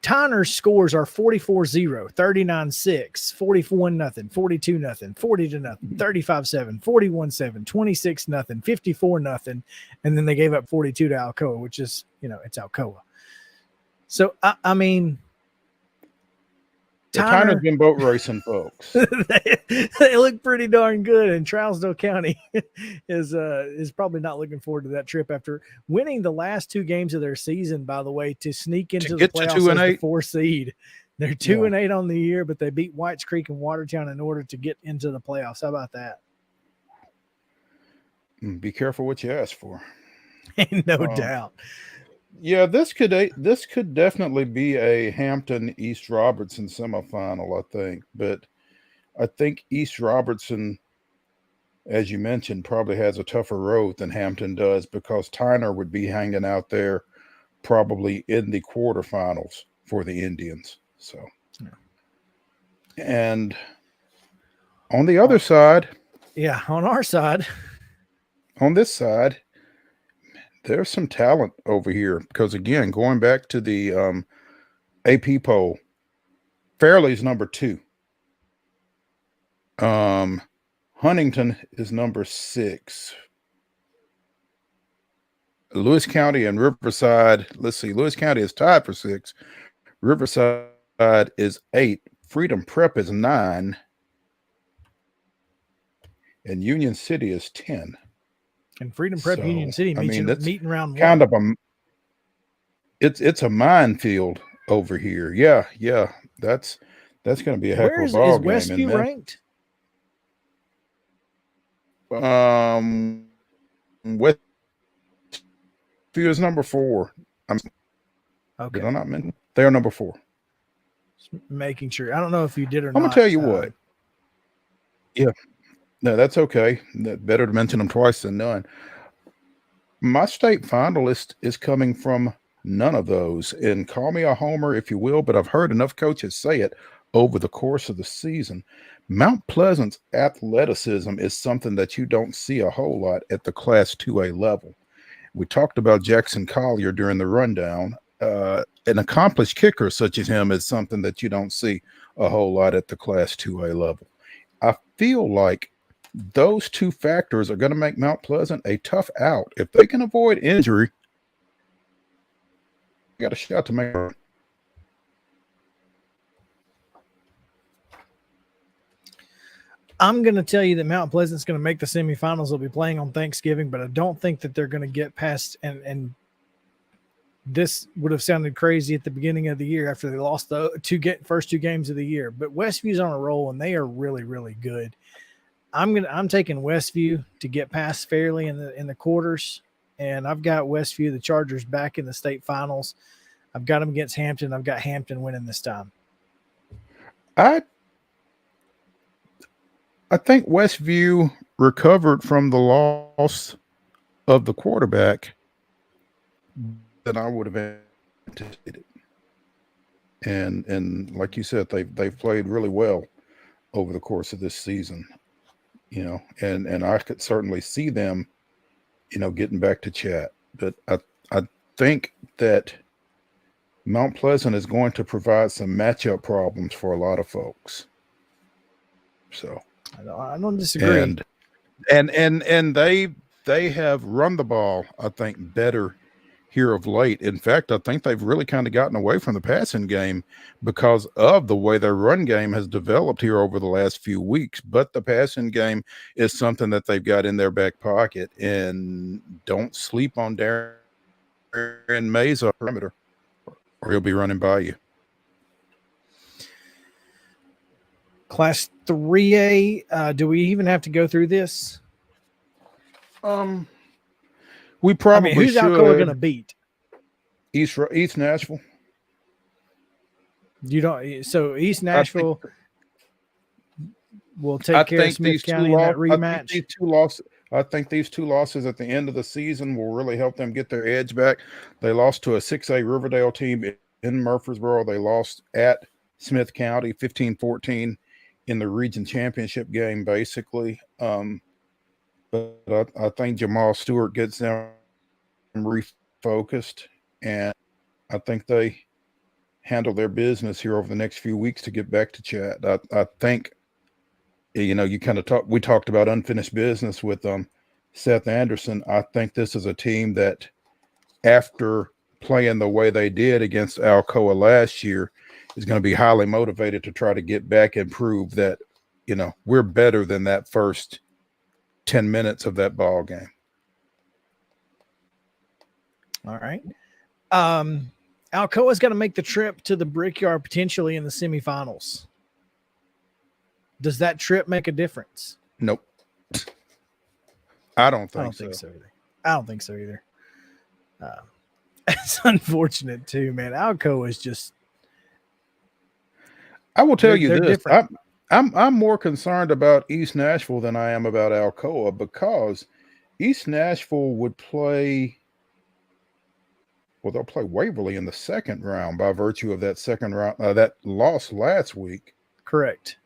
Speaker 2: Tyner's scores are 44-0, 39-6, 41-0, 42-0, 40-0, 35-7, 41-7, 26-0, 54-0, and then they gave up 42 to Alcoa, which is, it's Alcoa. So,
Speaker 3: Tyner's been boat racing, folks.
Speaker 2: They look pretty darn good, and Trousdale County is probably not looking forward to that trip after winning the last 2 games of their season, by the way, to sneak into the playoffs as the 4 seed. They're 2-8 on the year, but they beat Whites Creek and Watertown in order to get into the playoffs. How about that?
Speaker 3: Be careful what you ask for.
Speaker 2: No doubt.
Speaker 3: Yeah, this could definitely be a Hampton East Robertson semifinal, I think. But I think East Robertson, as you mentioned, probably has a tougher road than Hampton does, because Tyner would be hanging out there probably in the quarterfinals for the Indians. So, and on the other side,
Speaker 2: on our side,
Speaker 3: on this side, there's some talent over here, because, again, going back to the AP poll, Fairley's number 2. Huntington is number 6. Lewis County and Riverside, let's see, Lewis County is tied for 6. Riverside is 8. Freedom Prep is 9. And Union City is 10.
Speaker 2: And Freedom Prep Union City meeting round 1.
Speaker 3: Kind of it's a minefield over here. Yeah. That's going to be a heck of a ball game.
Speaker 2: Is Westview ranked?
Speaker 3: Westview is number 4.
Speaker 2: Okay.
Speaker 3: Did I not mention? They are number 4.
Speaker 2: Just making sure. I don't know if you did or not.
Speaker 3: I'm going to tell you what. Yeah. No, that's okay. Better to mention them twice than none. My state finalist is coming from none of those. And call me a homer if you will, but I've heard enough coaches say it over the course of the season. Mount Pleasant's athleticism is something that you don't see a whole lot at the Class 2A level. We talked about Jackson Collier during the rundown. an accomplished kicker such as him is something that you don't see a whole lot at the Class 2A level. I feel like those two factors are going to make Mount Pleasant a tough out. If they can avoid injury, they got a shot to make it.
Speaker 2: I'm going to tell you that Mount Pleasant's going to make the semifinals. They'll be playing on Thanksgiving, but I don't think that they're going to get past. And this would have sounded crazy at the beginning of the year after they lost the first two games of the year. But Westview's on a roll, and they are really, really good. I'm taking Westview to get past fairly in the quarters, and I've got Westview, the Chargers, back in the state finals. I've got them against Hampton. I've got Hampton winning this time.
Speaker 3: I think Westview recovered from the loss of the quarterback that I would have anticipated. And like you said, they've played really well over the course of this season, you know, and I could certainly see them, you know, getting back to chat. But I think that Mount Pleasant is going to provide some matchup problems for a lot of folks. So
Speaker 2: I don't disagree.
Speaker 3: And they have run the ball, I think, better here of late. In fact, I think they've really kind of gotten away from the passing game because of the way their run game has developed here over the last few weeks. But the passing game is something that they've got in their back pocket. And don't sleep on Darren Mays up perimeter, or he'll be running by you.
Speaker 2: Class 3A, do we even have to go through this?
Speaker 3: We probably
Speaker 2: who's
Speaker 3: should.
Speaker 2: Alcoa going to beat?
Speaker 3: East Nashville.
Speaker 2: You don't. So East Nashville will take care of Smith County in that rematch.
Speaker 3: I think these two losses at the end of the season will really help them get their edge back. They lost to a 6A Riverdale team in Murfreesboro. They lost at Smith County 15-14 in the region championship game, basically. But I think Jamal Stewart gets them refocused, and I think they handle their business here over the next few weeks to get back to chat. I think, you know, we talked about unfinished business with Seth Anderson. I think this is a team that, after playing the way they did against Alcoa last year, is going to be highly motivated to try to get back and prove that, you know, we're better than that first 10 minutes of that ball game.
Speaker 2: All right. Alcoa's got to make the trip to the Brickyard potentially in the semifinals. Does that trip make a difference?
Speaker 3: Nope. I don't think
Speaker 2: so either. I don't think so either. It's unfortunate too, man. Alcoa is just.
Speaker 3: I will tell you this.
Speaker 2: Different.
Speaker 3: I'm more concerned about East Nashville than I am about Alcoa, because East Nashville would play. Well, they'll play Waverly in the second round by virtue of that second round, that loss last week.
Speaker 2: Correct.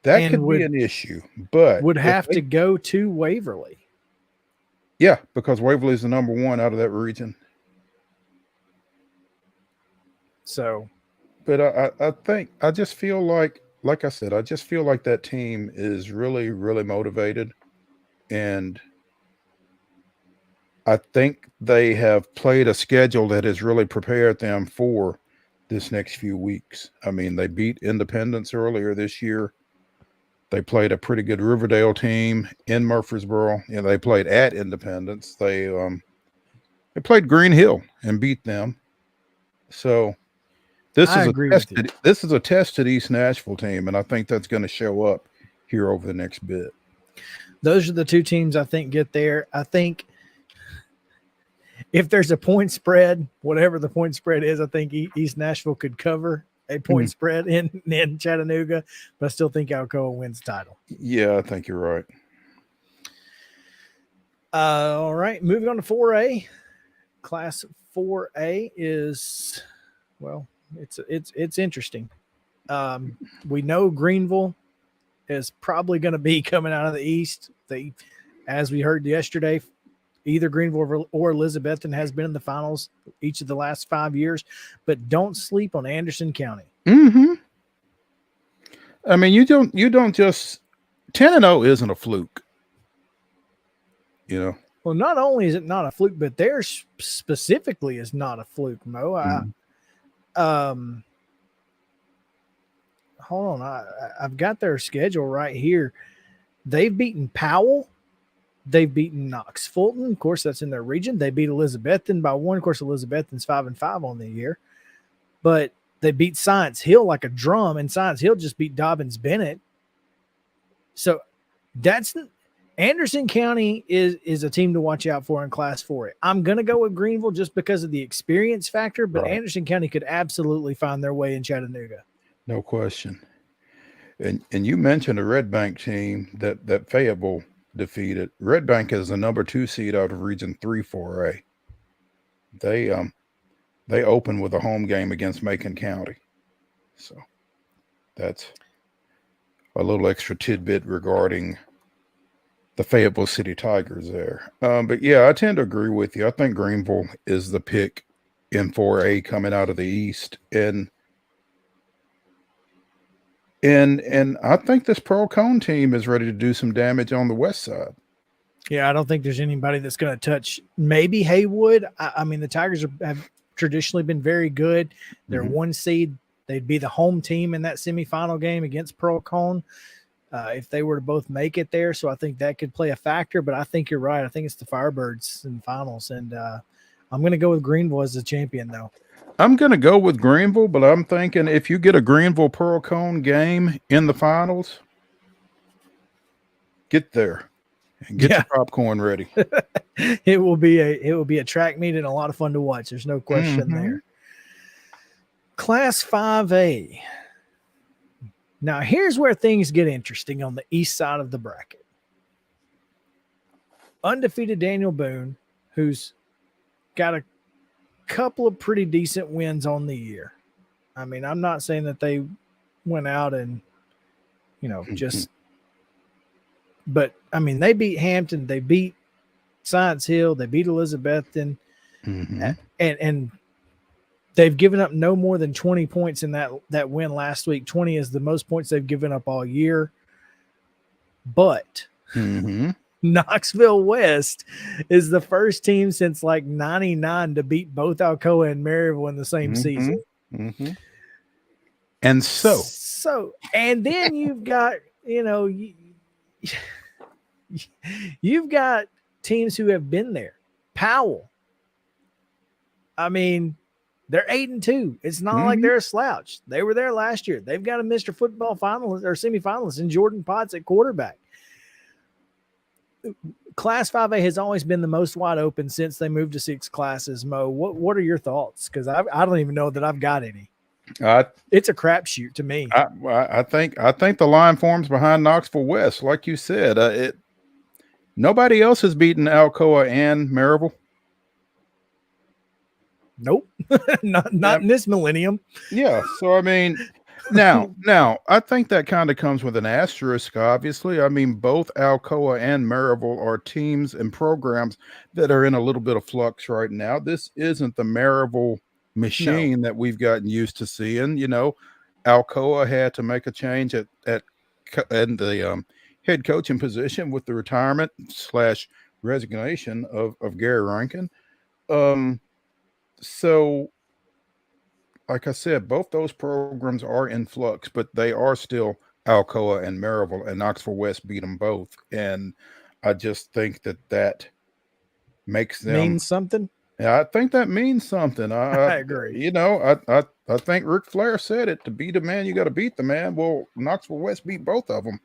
Speaker 3: That could be an issue, but
Speaker 2: would have to go to Waverly.
Speaker 3: Yeah, because Waverly is the number one out of that region.
Speaker 2: So,
Speaker 3: but I just feel like I said, I just feel like that team is really, really motivated, and I think they have played a schedule that has really prepared them for this next few weeks. I mean, they beat Independence earlier this year. They played a pretty good Riverdale team in Murfreesboro. You know, they played at Independence. They played Green Hill and beat them. So this is a tested East Nashville team, and I think that's going to show up here over the next bit.
Speaker 2: Those are the two teams I think get there. I think if there's a point spread, whatever the point spread is, I think East Nashville could cover a point spread in Chattanooga, but I still think Alcoa wins the title.
Speaker 3: Yeah, I think you're right.
Speaker 2: All right, moving on to 4A. Class 4A is, well, it's interesting. We know Greenville is probably going to be coming out of the East. They, as we heard yesterday, Either Greenville or Elizabethton has been in the finals each of the last 5 years, but don't sleep on Anderson County.
Speaker 3: Mm-hmm. I mean, you don't just 10-0 isn't a fluke. You know.
Speaker 2: Well, not only is it not a fluke, but theirs specifically is not a fluke, Mo. Hold on. I've got their schedule right here. They've beaten Powell. They've beaten Knox Fulton. Of course, that's in their region. They beat Elizabethton by 1. Of course, Elizabethton's 5-5 on the year. But they beat Science Hill like a drum, and Science Hill just beat Dobbins Bennett. So that's Anderson County is a team to watch out for in Class 4A. I'm going to go with Greenville just because of the experience factor, but
Speaker 3: Right.
Speaker 2: Anderson County could absolutely find their way in Chattanooga.
Speaker 3: No question. And you mentioned a Red Bank team that Fayetteville defeated. Red Bank is the number 2 seed out of Region 3 4A. They opened with a home game against Macon County. So that's a little extra tidbit regarding the Fayetteville City Tigers there. But yeah, I tend to agree with you. I think Greenville is the pick in 4A coming out of the East. And I think this Pearl Cone team is ready to do some damage on the west side.
Speaker 2: Yeah, I don't think there's anybody that's going to touch maybe Haywood. I mean, the Tigers have traditionally been very good. They're 1 seed. They'd be the home team in that semifinal game against Pearl Cone if they were to both make it there. So I think that could play a factor, but I think you're right. I think it's the Firebirds in the finals. And I'm going to go with Greenville as the champion, though.
Speaker 3: I'm going to go with Greenville, but I'm thinking if you get a Greenville Pearl Cone game in the finals, get there and get your popcorn ready.
Speaker 2: It will be a track meet and a lot of fun to watch. There's no question there. Class 5A. Now, here's where things get interesting on the east side of the bracket. Undefeated Daniel Boone, who's got a couple of pretty decent wins on the year. I mean, I'm not saying that they went out and, just, but I mean, they beat Hampton, they beat Science Hill, they beat Elizabethton, and they've given up no more than 20 points in that win last week. 20 is the most points they've given up all year. But Knoxville West is the first team since like 99 to beat both Alcoa and Maryville in the same season.
Speaker 3: And
Speaker 2: and then you've got, you've got teams who have been there. Powell. I mean, they're 8-2. It's not like they're a slouch. They were there last year. They've got a Mr. Football finalist or semifinalist in Jordan Potts at quarterback. Class 5A has always been the most wide open since they moved to 6 classes. Mo, what are your thoughts? Because I don't even know that I've got any. It's a crapshoot to me.
Speaker 3: I think the line forms behind Knoxville West, like you said. Nobody else has beaten Alcoa and Maryville.
Speaker 2: Nope, not in this millennium.
Speaker 3: Yeah, so I mean, now I think that kind of comes with an asterisk. Obviously, I mean, both Alcoa and Maryville are teams and programs that are in a little bit of flux right now. This isn't the Maryville machine that we've gotten used to seeing. Alcoa had to make a change at the head coaching position with the retirement / resignation of Gary Rankin. So, like I said, both those programs are in flux, but they are still Alcoa and Maryville, and Knoxville West beat them both. And I just think that makes them
Speaker 2: means something.
Speaker 3: Yeah, I think that means something.
Speaker 2: I agree.
Speaker 3: I think Ric Flair said it: to beat a man, you got to beat the man. Well, Knoxville West beat both of them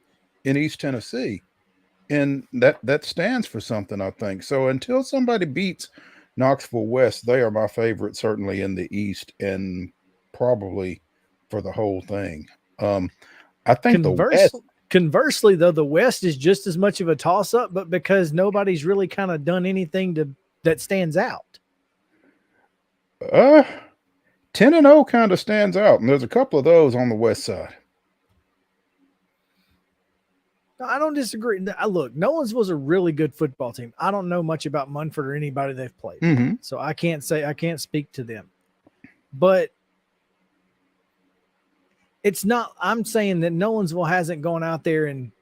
Speaker 3: in East Tennessee, and that stands for something, I think. So until somebody beats Knoxville West, they are my favorite, certainly in the East, and probably for the whole thing. I think
Speaker 2: conversely, though, the West is just as much of a toss-up, but because nobody's really kind of done anything that stands out.
Speaker 3: 10-0 kind of stands out, and there's a couple of those on the West side.
Speaker 2: No, I don't disagree. Look, Nolensville's a really good football team. I don't know much about Munford or anybody they've played, so I can't speak to them. But it's not. I'm saying that Nolensville hasn't gone out there and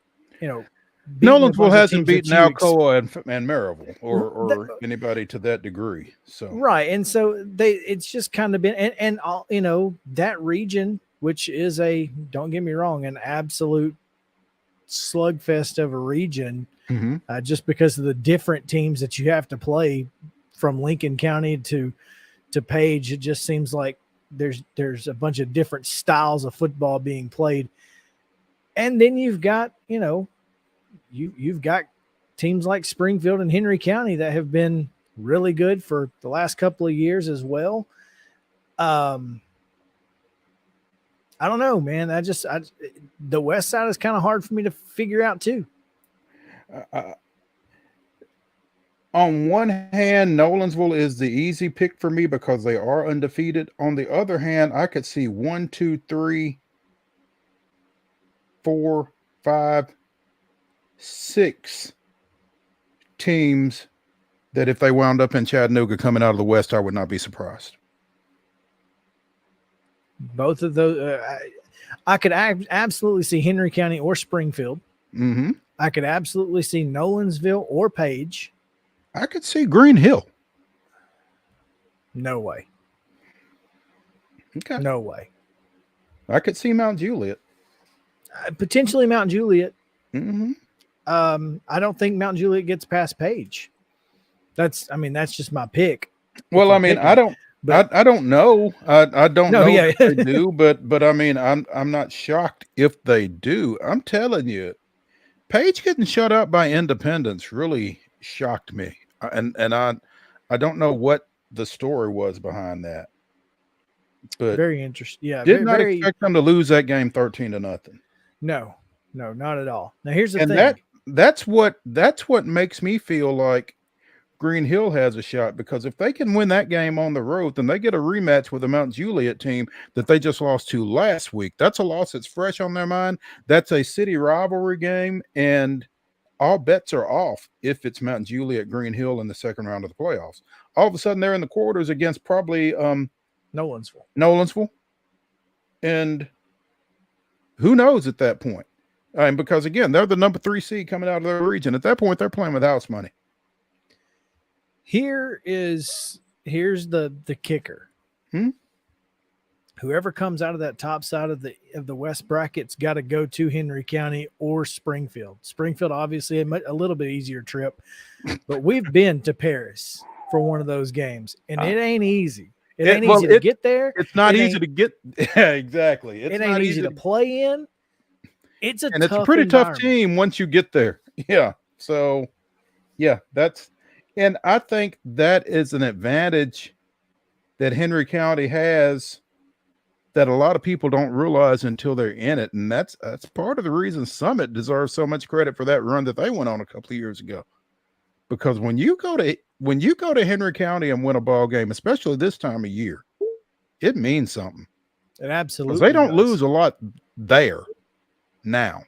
Speaker 3: Nolensville hasn't beaten Alcoa and Maryville or anybody to that degree. So
Speaker 2: right, and so it's just kind of been and all, that region, which is don't get me wrong, an absolute slugfest of a region, just because of the different teams that you have to play from Lincoln County to Page. It just seems like there's a bunch of different styles of football being played, and then you've got you've got teams like Springfield and Henry County that have been really good for the last couple of years as well. I don't know, man. The west side is kind of hard for me to figure out too.
Speaker 3: On one hand, Nolensville is the easy pick for me because they are undefeated. On the other hand, I could see 1, 2, 3, 4, 5, 6 teams that if they wound up in Chattanooga coming out of the West, I would not be surprised.
Speaker 2: Both of those, I could absolutely see Henry County or Springfield. I could absolutely see Nolensville or Page.
Speaker 3: I could see Green Hill.
Speaker 2: No way.
Speaker 3: Okay.
Speaker 2: No way.
Speaker 3: I could see Mount Juliet.
Speaker 2: Potentially Mount Juliet.
Speaker 3: I
Speaker 2: don't think Mount Juliet gets past Page. That's just my pick.
Speaker 3: Well, I mean, I don't know. I don't know if they do, but I mean, I'm not shocked if they do. I'm telling you, Page getting shut out by Independence really shocked me, and I don't know what the story was behind that. But
Speaker 2: very interesting. Yeah,
Speaker 3: did not expect them to lose that game 13-0.
Speaker 2: No, not at all. Now here's the thing.
Speaker 3: That's what makes me feel like Green Hill has a shot, because if they can win that game on the road, then they get a rematch with the Mount Juliet team that they just lost to last week. That's a loss that's fresh on their mind. That's a city rivalry game, and all bets are off if it's Mount Juliet Green Hill in the second round of the playoffs. All of a sudden, they're in the quarters against probably Nolensville. And who knows at that point? Because, again, they're the number 3 seed coming out of their region. At that point, they're playing with house money.
Speaker 2: Here's the kicker. Whoever comes out of that top side of the West bracket's got to go to Henry County or Springfield. Springfield obviously a little bit easier trip, but we've been to Paris for one of those games, and it ain't easy. It ain't easy to get there.
Speaker 3: It's not easy to get. Yeah, exactly.
Speaker 2: It ain't easy to play in. It's a
Speaker 3: pretty tough team once you get there. Yeah. So, yeah, and I think that is an advantage that Henry County has that a lot of people don't realize until they're in it. And that's part of the reason Summit deserves so much credit for that run that they went on a couple of years ago. Because when you go to Henry County and win a ball game, especially this time of year, it means something.
Speaker 2: It absolutely
Speaker 3: does. They don't lose a lot there now.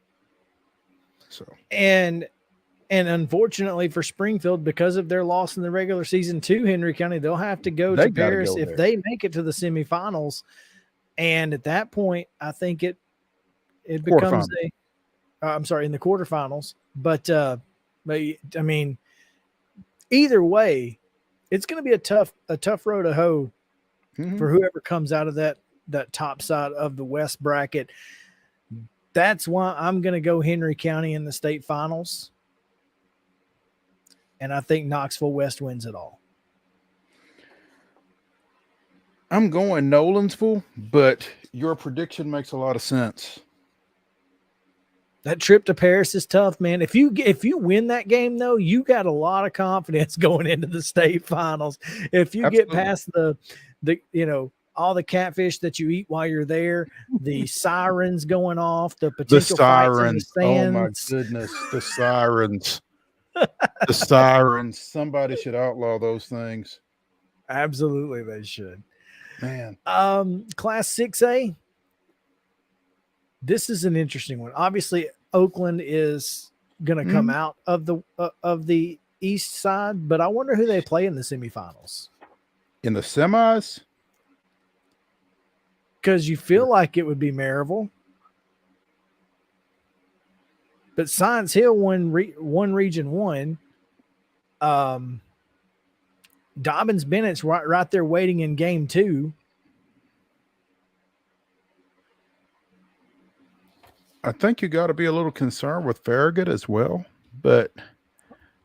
Speaker 3: So and unfortunately for Springfield, because of their loss in the regular season to Henry County, they'll have to go to Paris if they make it to the semifinals. And at that point, I think it becomes in the quarterfinals. But I mean, either way, it's going to be a tough road to hoe for whoever comes out of that top side of the West bracket. That's why I'm going to go Henry County in the state finals. And I think Knoxville West wins it all. I'm going Nolensville, but your prediction makes a lot of sense.
Speaker 2: That trip to Paris is tough, man. If you win that game, though, you got a lot of confidence going into the state finals. If you get past the all the catfish that you eat while you're there, the sirens going off, the potential fights in the stands.
Speaker 3: Oh my goodness, the sirens. The sirens. Somebody should outlaw those things.
Speaker 2: Absolutely, they should.
Speaker 3: Man.
Speaker 2: Class 6A. This is an interesting one. Obviously, Oakland is going to come out of the east side, but I wonder who they play in the semifinals.
Speaker 3: In the semis?
Speaker 2: Because you feel like it would be Maryville. But Science Hill won Region 1. Dobbins Bennett's right there waiting in game 2.
Speaker 3: I think you got to be a little concerned with Farragut as well. But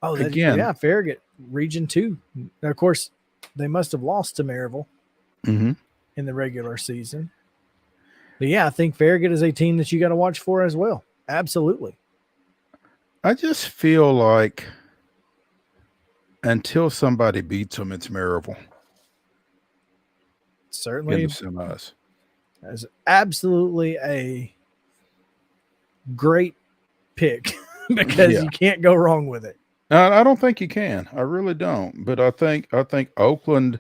Speaker 3: again,
Speaker 2: Farragut, Region 2. Now, of course, they must have lost to Maryville in the regular season. But yeah, I think Farragut is a team that you got to watch for as well. Absolutely.
Speaker 3: I just feel like until somebody beats them, it's Maryville.
Speaker 2: Certainly.
Speaker 3: In the semis.
Speaker 2: That's absolutely a great pick because you can't go wrong with it.
Speaker 3: I don't think you can. I really don't. But I think Oakland,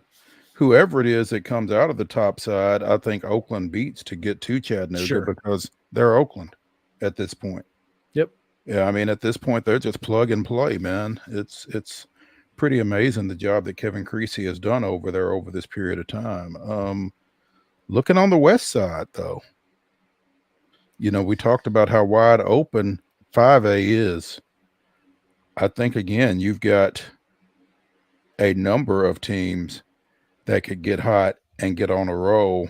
Speaker 3: whoever it is that comes out of the top side, I think Oakland beats to get to Chattanooga because they're Oakland at this point.
Speaker 2: Yep.
Speaker 3: Yeah, I mean, at this point, they're just plug and play, man. It's pretty amazing the job that Kevin Creasy has done over there over this period of time. Looking on the west side, though, we talked about how wide open 5A is. I think, again, you've got a number of teams that could get hot and get on a roll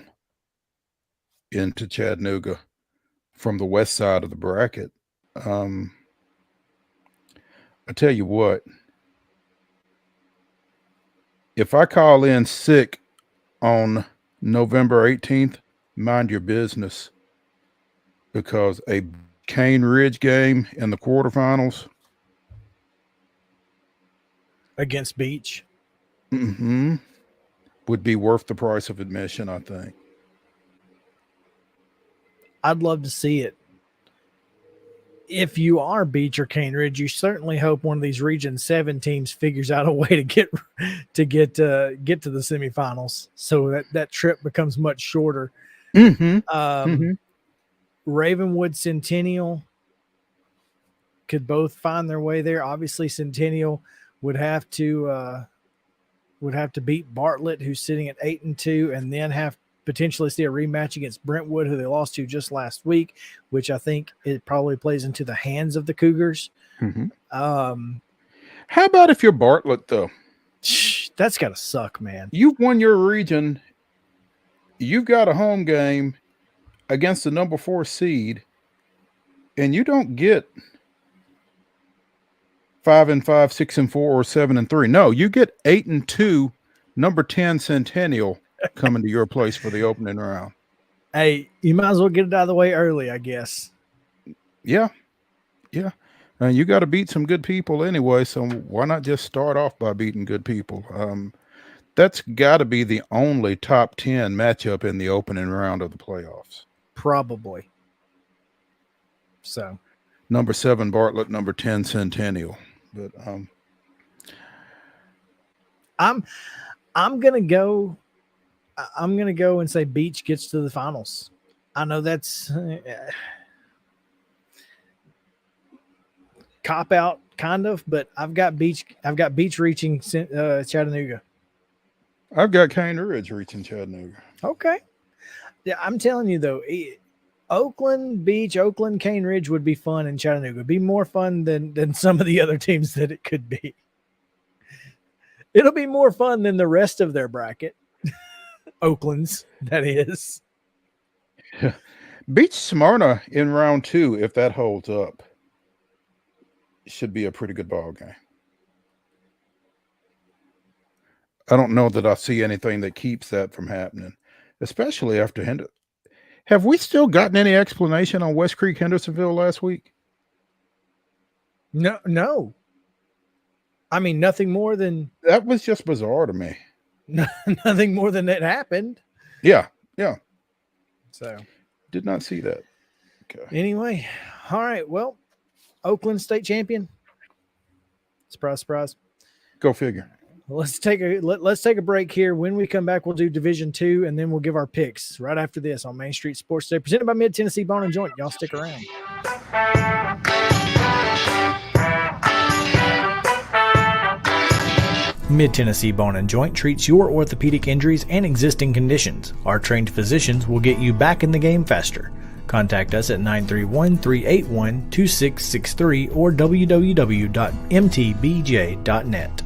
Speaker 3: into Chattanooga from the west side of the bracket. I tell you what, if I call in sick on November 18th, mind your business, because a Cane Ridge game in the quarterfinals
Speaker 2: against Beach
Speaker 3: would be worth the price of admission, I think.
Speaker 2: I'd love to see it. If you are Beach or Cane Ridge, you certainly hope one of these Region 7 teams figures out a way to get to the semifinals, so that trip becomes much shorter. Ravenwood Centennial could both find their way there. Obviously, Centennial would have to beat Bartlett, who's sitting at 8-2, and then have potentially see a rematch against Brentwood, who they lost to just last week, which I think it probably plays into the hands of the Cougars.
Speaker 3: How about if you're Bartlett, though?
Speaker 2: That's got to suck, man.
Speaker 3: You've won your region. You've got a home game against the number 4 seed, and you don't get 5-5, 6-4, or 7-3. No, you get 8-2, number 10 Centennial coming to your place for the opening round.
Speaker 2: Hey, you might as well get it out of the way early, I guess.
Speaker 3: Yeah. And you got to beat some good people anyway, so why not just start off by beating good people? That's got to be the only top 10 matchup in the opening round of the playoffs.
Speaker 2: Probably. So,
Speaker 3: number 7 Bartlett, number 10 Centennial. But
Speaker 2: I'm gonna go and say Beach gets to the finals. I know that's cop out kind of, but I've got Beach reaching Chattanooga.
Speaker 3: I've got Cane Ridge reaching Chattanooga.
Speaker 2: Okay. Yeah, I'm telling you though, Oakland Beach, Oakland Cane Ridge would be fun in Chattanooga. It'd be more fun than some of the other teams that it could be. It'll be more fun than the rest of their bracket. Oakland's, that is.
Speaker 3: Yeah. Beach Smyrna in round 2, if that holds up, should be a pretty good ball game. I don't know that I see anything that keeps that from happening, especially after Henderson. Have we still gotten any explanation on West Creek Hendersonville last week?
Speaker 2: No. I mean, nothing more than
Speaker 3: that was just bizarre to me.
Speaker 2: Nothing more than that happened.
Speaker 3: Yeah.
Speaker 2: So
Speaker 3: did not see that. Okay.
Speaker 2: Anyway, all right. Well, Oakland state champion. Surprise.
Speaker 3: Go figure.
Speaker 2: Let's take a break here. When we come back, we'll do Division 2, and then we'll give our picks right after this on Main Street Sports Day, presented by Mid Tennessee Bone and Joint. Y'all stick around. Mid-Tennessee Bone and Joint treats your orthopedic injuries and existing conditions. Our trained physicians will get you back in the game faster. Contact us at 931-381-2663 or www.mtbj.net.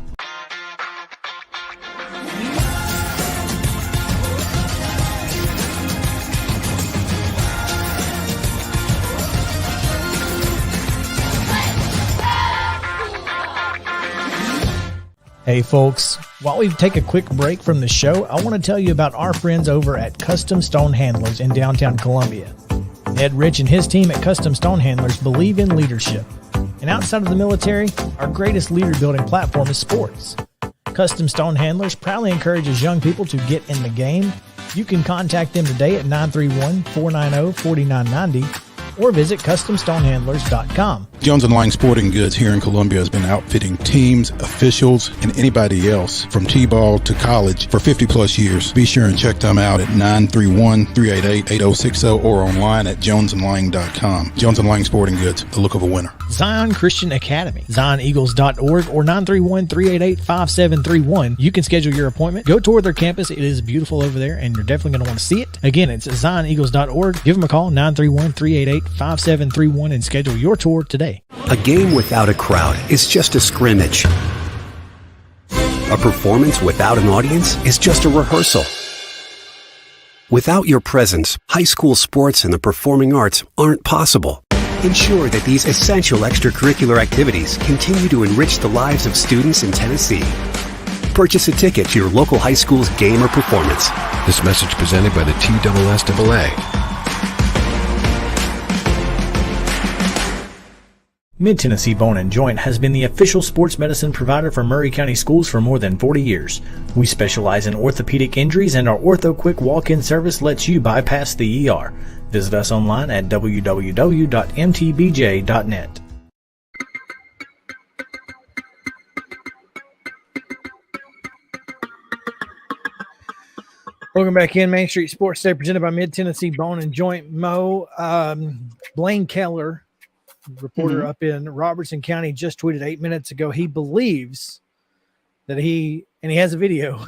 Speaker 2: Hey folks, while we take a quick break from the show, I want to tell you about our friends over at Custom Stone Handlers in downtown Columbia. Ed Rich and his team at Custom Stone Handlers believe in leadership. And outside of the military, our greatest leader building platform is sports. Custom Stone Handlers proudly encourages young people to get in the game. You can contact them today at 931-490-4990 or visit CustomStonehandlers.com.
Speaker 3: Jones & Lang Sporting Goods here in Columbia has been outfitting teams, officials, and anybody else from T-ball to college for 50-plus years. Be sure and check them out at 931-388-8060 or online at jonesandlang.com. Jones & Lang Sporting Goods, the look of a winner.
Speaker 2: Zion Christian Academy, ZionEagles.org or 931-388-5731. You can schedule your appointment. Go tour their campus. It is beautiful over there, and you're definitely going to want to see it. Again, it's ZionEagles.org. Give them a call, 931-388-5731, and schedule your tour today.
Speaker 12: A game without a crowd is just a scrimmage. A performance without an audience is just a rehearsal. Without your presence, high school sports and the performing arts aren't possible. Ensure that these essential extracurricular activities continue to enrich the lives of students in Tennessee. Purchase a ticket to your local high school's game or performance.
Speaker 13: This message presented by the TSSAA.
Speaker 2: Mid-Tennessee Bone and Joint has been the official sports medicine provider for Maury County schools for more than 40 years. We specialize in orthopedic injuries, and our Ortho Quick walk-in service lets you bypass the ER. Visit us online at www.mtbj.net. Welcome back in Main Street Sports Day, presented by Mid-Tennessee Bone and Joint. Mo, Blaine Keller, reporter up in Robertson County, just tweeted 8 minutes ago. He believes that he has a video.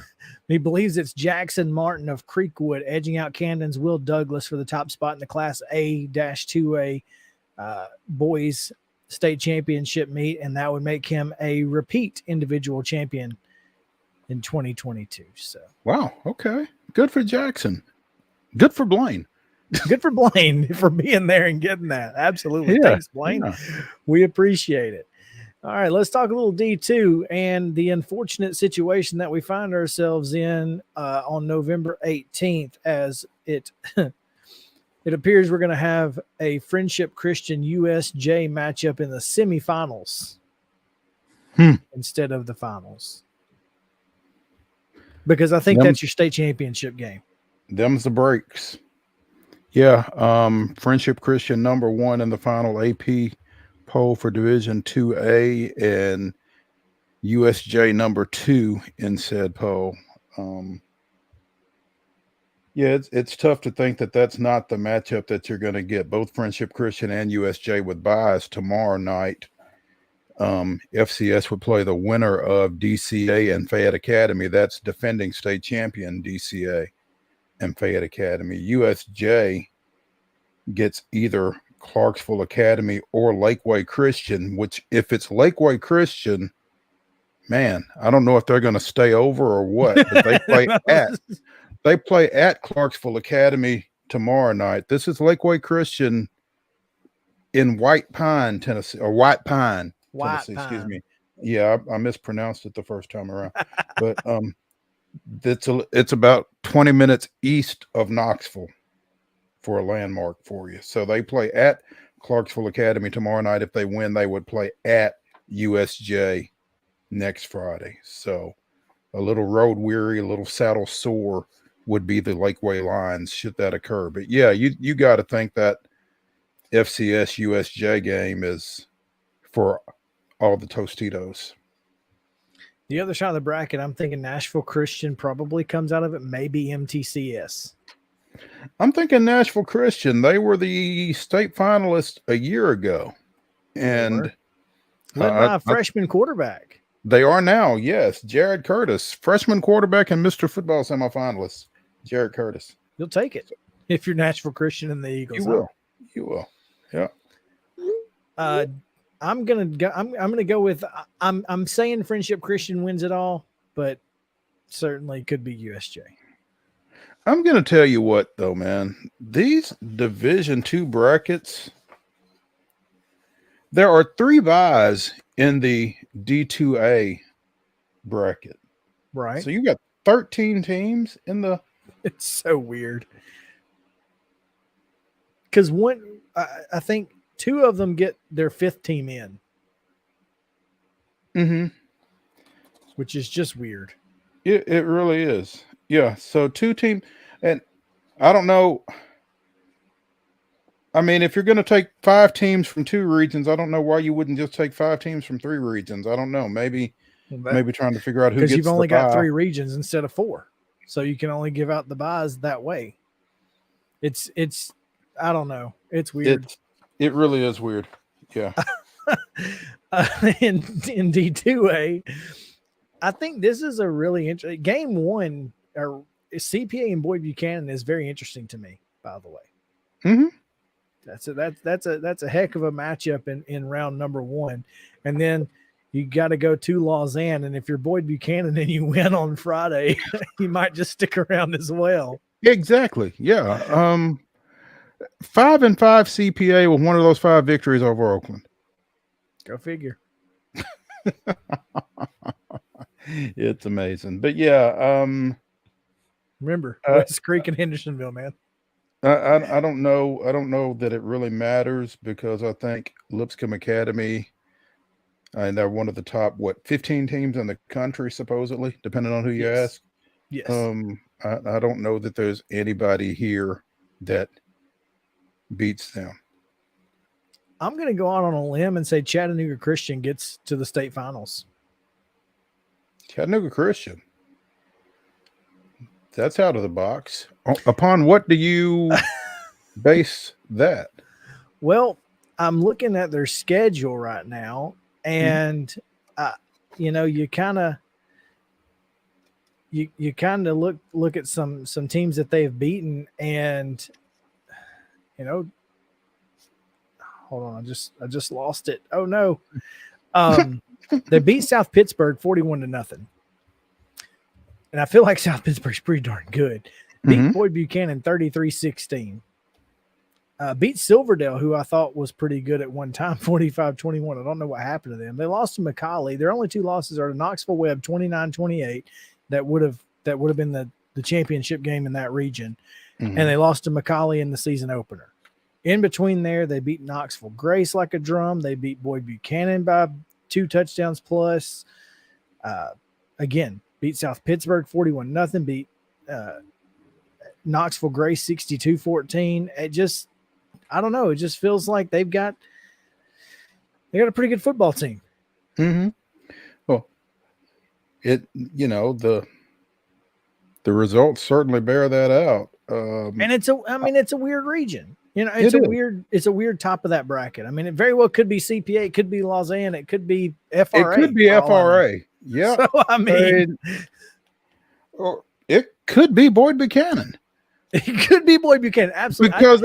Speaker 2: He believes it's Jackson Martin of Creekwood edging out Camden's Will Douglas for the top spot in the Class A-2A boys state championship meet, and that would make him a repeat individual champion in 2022. So,
Speaker 3: wow, okay, good for Jackson, good for Blaine.
Speaker 2: Good for Blaine for being there and getting that. Absolutely.
Speaker 3: Yeah,
Speaker 2: Thanks, Blaine.
Speaker 3: yeah.
Speaker 2: We appreciate it. All right, let's talk a little D2 and the unfortunate situation that we find ourselves in on November 18th, as it it appears we're going to have a Friendship Christian USJ matchup in the semifinals instead of the finals. Because I think that's your state championship game.
Speaker 3: Them's the breaks. Yeah, Friendship Christian #1 in the final AP poll for Division 2A, and USJ #2 in said poll. Yeah, it's tough to think that that's not the matchup that you're going to get. Both Friendship Christian and USJ with buys tomorrow night. FCS would play the winner of DCA and Fayette Academy. That's defending state champion DCA and Fayette Academy. USJ gets either Clarksville Academy or Lakeway Christian, which if it's Lakeway Christian, man, I don't know if they're going to stay over or what, but they play at Clarksville Academy tomorrow night. This is Lakeway Christian in White Pine, Tennessee, or White Pine, Tennessee, excuse me. Yeah, I mispronounced it the first time around. But it's about 20 minutes east of Knoxville for a landmark for you. So they play at Clarksville Academy tomorrow night. If they win, they would play at USJ next Friday. So a little road weary, a little saddle sore would be the Lakeway Lions should that occur. But yeah, you got to think that FCS USJ game is for all the Tostitos.
Speaker 2: The other side of the bracket, I'm thinking Nashville Christian probably comes out of it, maybe MTCS.
Speaker 3: I'm thinking Nashville Christian. They were the state finalists a year ago. And
Speaker 2: led by a freshman quarterback.
Speaker 3: They are now, yes. Jared Curtis, freshman quarterback and Mr. Football semifinalist. Jared Curtis.
Speaker 2: You'll take it if you're Nashville Christian and the Eagles.
Speaker 3: You will. You will. Yeah.
Speaker 2: I'm gonna go with I'm saying Friendship Christian wins it all, but certainly could be USJ.
Speaker 3: I'm gonna tell you what though, man. These Division II brackets, there are 3 buys in the D2A bracket.
Speaker 2: Right.
Speaker 3: So you got 13 teams in the.
Speaker 2: It's so weird. Because I think 2 of them get their 5th team in.
Speaker 3: Mm-hmm.
Speaker 2: Which is just weird.
Speaker 3: It really is. Yeah. So 2 teams, and I don't know. I mean, if you're going to take 5 teams from 2 regions, I don't know why you wouldn't just take 5 teams from 3 regions. I don't know. Maybe trying to figure out who gets the
Speaker 2: because you've only got
Speaker 3: bye.
Speaker 2: 3 regions instead of 4, so you can only give out the buys that way. It's I don't know. It's weird.
Speaker 3: It really is weird. Yeah.
Speaker 2: In D2A, I think this is a really interesting game. 1 or CPA and Boyd Buchanan is very interesting to me. By the way.
Speaker 3: Mm-hmm.
Speaker 2: That's a heck of a matchup in round number 1, and then you got to go to Lausanne, and if you're Boyd Buchanan and you win on Friday, you might just stick around as well.
Speaker 3: Exactly. Yeah. 5-5 CPA with one of those 5 victories over Oakland.
Speaker 2: Go figure.
Speaker 3: It's amazing, but yeah.
Speaker 2: Remember West Creek and Hendersonville, man.
Speaker 3: I don't know. I don't know that it really matters because I think Lipscomb Academy, and they're one of the top 15 teams in the country supposedly, depending on who you ask.
Speaker 2: Yes.
Speaker 3: I don't know that there's anybody here that beats them.
Speaker 2: I'm going to go out on a limb and say Chattanooga Christian gets to the state finals.
Speaker 3: Chattanooga Christian. That's out of the box. Upon what do you base that?
Speaker 2: Well, I'm looking at their schedule right now, and you kind of look at some teams that they've beaten, and hold on, I just lost it. Oh no. They beat South Pittsburgh 41-0. And I feel like South Pittsburgh's pretty darn good. Beat Boyd Buchanan 33-16. Beat Silverdale, who I thought was pretty good at one time, 45-21. I don't know what happened to them. They lost to McCallie. Their only 2 losses are to Knoxville Webb 29-28. That would have been the championship game in that region. And they lost to McCallie in the season opener. In between there, they beat Knoxville Grace like a drum. They beat Boyd Buchanan by 2 touchdowns plus. Again, beat South Pittsburgh 41-0. Beat Knoxville Grace 62-14. I don't know. It just feels like they got a pretty good football team.
Speaker 3: Mm-hmm. Well, the results certainly bear that out.
Speaker 2: And it's a weird region. It's a weird top of that bracket. I mean, it very well could be CPA, it could be Lausanne, it could be FRA.
Speaker 3: It could be FRA. Yeah.
Speaker 2: So
Speaker 3: or it could be Boyd Buchanan.
Speaker 2: It could be Boyd Buchanan. Absolutely.
Speaker 3: Because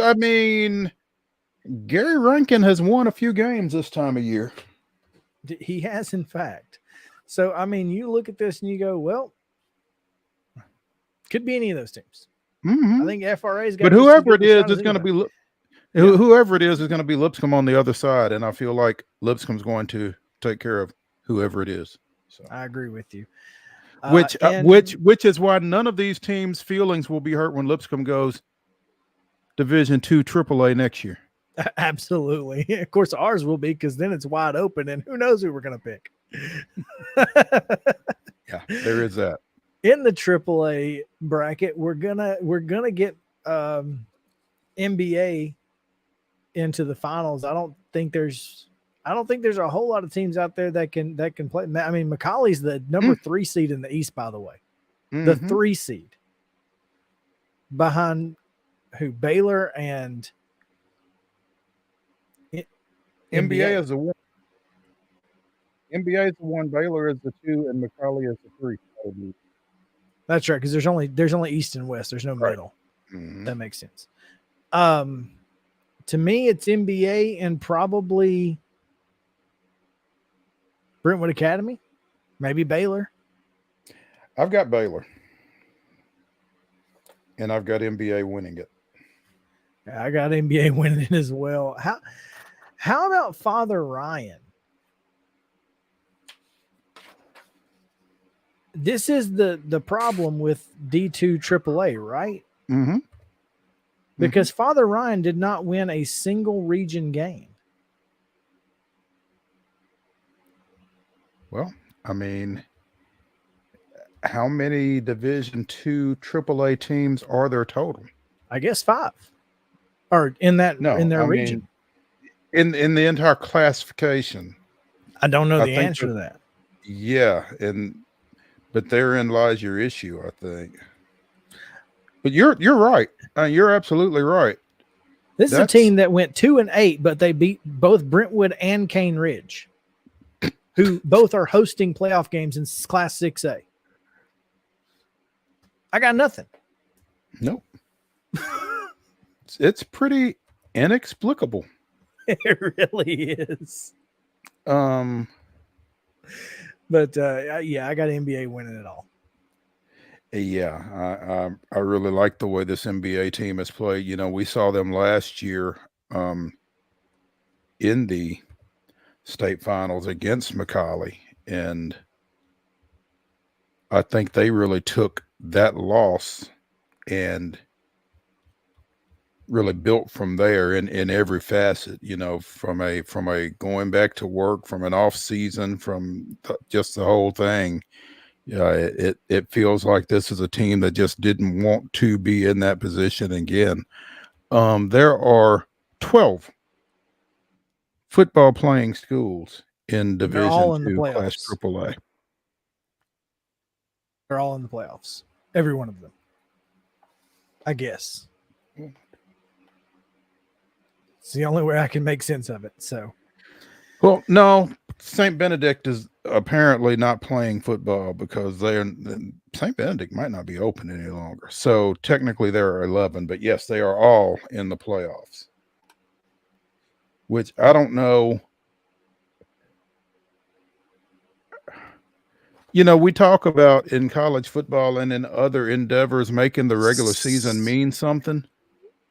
Speaker 3: Gary Rankin has won a few games this time of year.
Speaker 2: He has, in fact. So you look at this and you go, well, could be any of those teams.
Speaker 3: Mm-hmm.
Speaker 2: I think FRA's got.
Speaker 3: But whoever it is going to be. Whoever it is going to be Lipscomb on the other side, and I feel like Lipscomb's going to take care of whoever it is. So
Speaker 2: I agree with you.
Speaker 3: Which is why none of these teams' feelings will be hurt when Lipscomb goes Division II AAA next year.
Speaker 2: Absolutely. Of course, ours will be because then it's wide open, and who knows who we're going to pick.
Speaker 3: Yeah, there is that.
Speaker 2: In the AAA bracket, we're gonna get NBA into the finals. I don't think there's a whole lot of teams out there that can play. I mean, McCallie's the number 3 seed in the East, by the way. The 3 seed behind who? Baylor and
Speaker 3: NBA is the one. NBA is the 1, Baylor is the 2, and McCallie is the 3.
Speaker 2: That's right, because there's only East and West. There's no middle.
Speaker 3: Mm-hmm.
Speaker 2: That makes sense. To me, it's NBA and probably Brentwood Academy, maybe Baylor.
Speaker 3: I've got Baylor, and I've got NBA winning it.
Speaker 2: I got NBA winning it as well. How about Father Ryan? This is the problem with D2 AAA, right?
Speaker 3: Mm-hmm.
Speaker 2: Because Father Ryan did not win a single region game.
Speaker 3: Well, I mean, how many Division II AAA teams are there total?
Speaker 2: I guess 5. Or in their region.
Speaker 3: Mean, in the entire classification.
Speaker 2: I don't know the answer to that.
Speaker 3: Yeah, but therein lies your issue, I think. But you're right. You're absolutely right.
Speaker 2: This is a team that went 2-8, but they beat both Brentwood and Cane Ridge, who both are hosting playoff games in Class 6A. I got nothing.
Speaker 3: Nope. It's pretty inexplicable.
Speaker 2: It really is.
Speaker 3: But
Speaker 2: yeah, I got NBA winning it all.
Speaker 3: Yeah, I really like the way this NBA team has played. You know, we saw them last year in the state finals against McCallie, and I think they really took that loss and really built from there in every facet, you know, from a going back to work, from an off season, from just the whole thing. Yeah, it feels like this is a team that just didn't want to be in that position again. There are 12 football playing schools in Division II Class AAA.
Speaker 2: They're all in the playoffs. Every one of them. I guess. It's the only way I can make sense of it. So,
Speaker 3: well, no, St. Benedict is apparently not playing football because St. Benedict might not be open any longer. So technically there are 11, but yes, they are all in the playoffs. Which I don't know. You know, we talk about in college football and in other endeavors making the regular season mean something.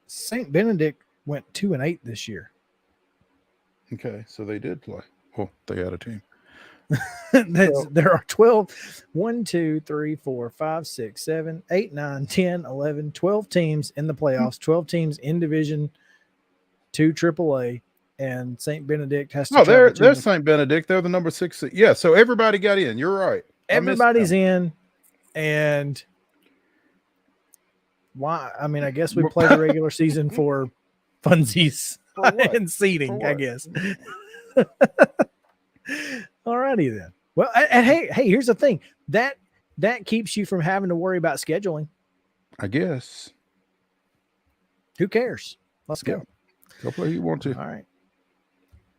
Speaker 2: St. Benedict went 2-8 this year.
Speaker 3: Okay, so they did play. Well, they had a team.
Speaker 2: There are 12, 1, 2, 3, 4, 5, 6, 7, 8, 9, 10, 11, 12 teams in the playoffs, 12 teams in Division II AAA, and St. Benedict has to.
Speaker 3: Oh, they're St. Benedict. They're the number 6. Yeah, so everybody got in. You're right.
Speaker 2: Everybody's in, and why? I mean, I guess we play the regular season for funsies and seating, I guess. All righty then. Well, and hey, here's the thing. That keeps you from having to worry about scheduling.
Speaker 3: I guess.
Speaker 2: Who cares? Let's go.
Speaker 3: Go play who you want to.
Speaker 2: All right.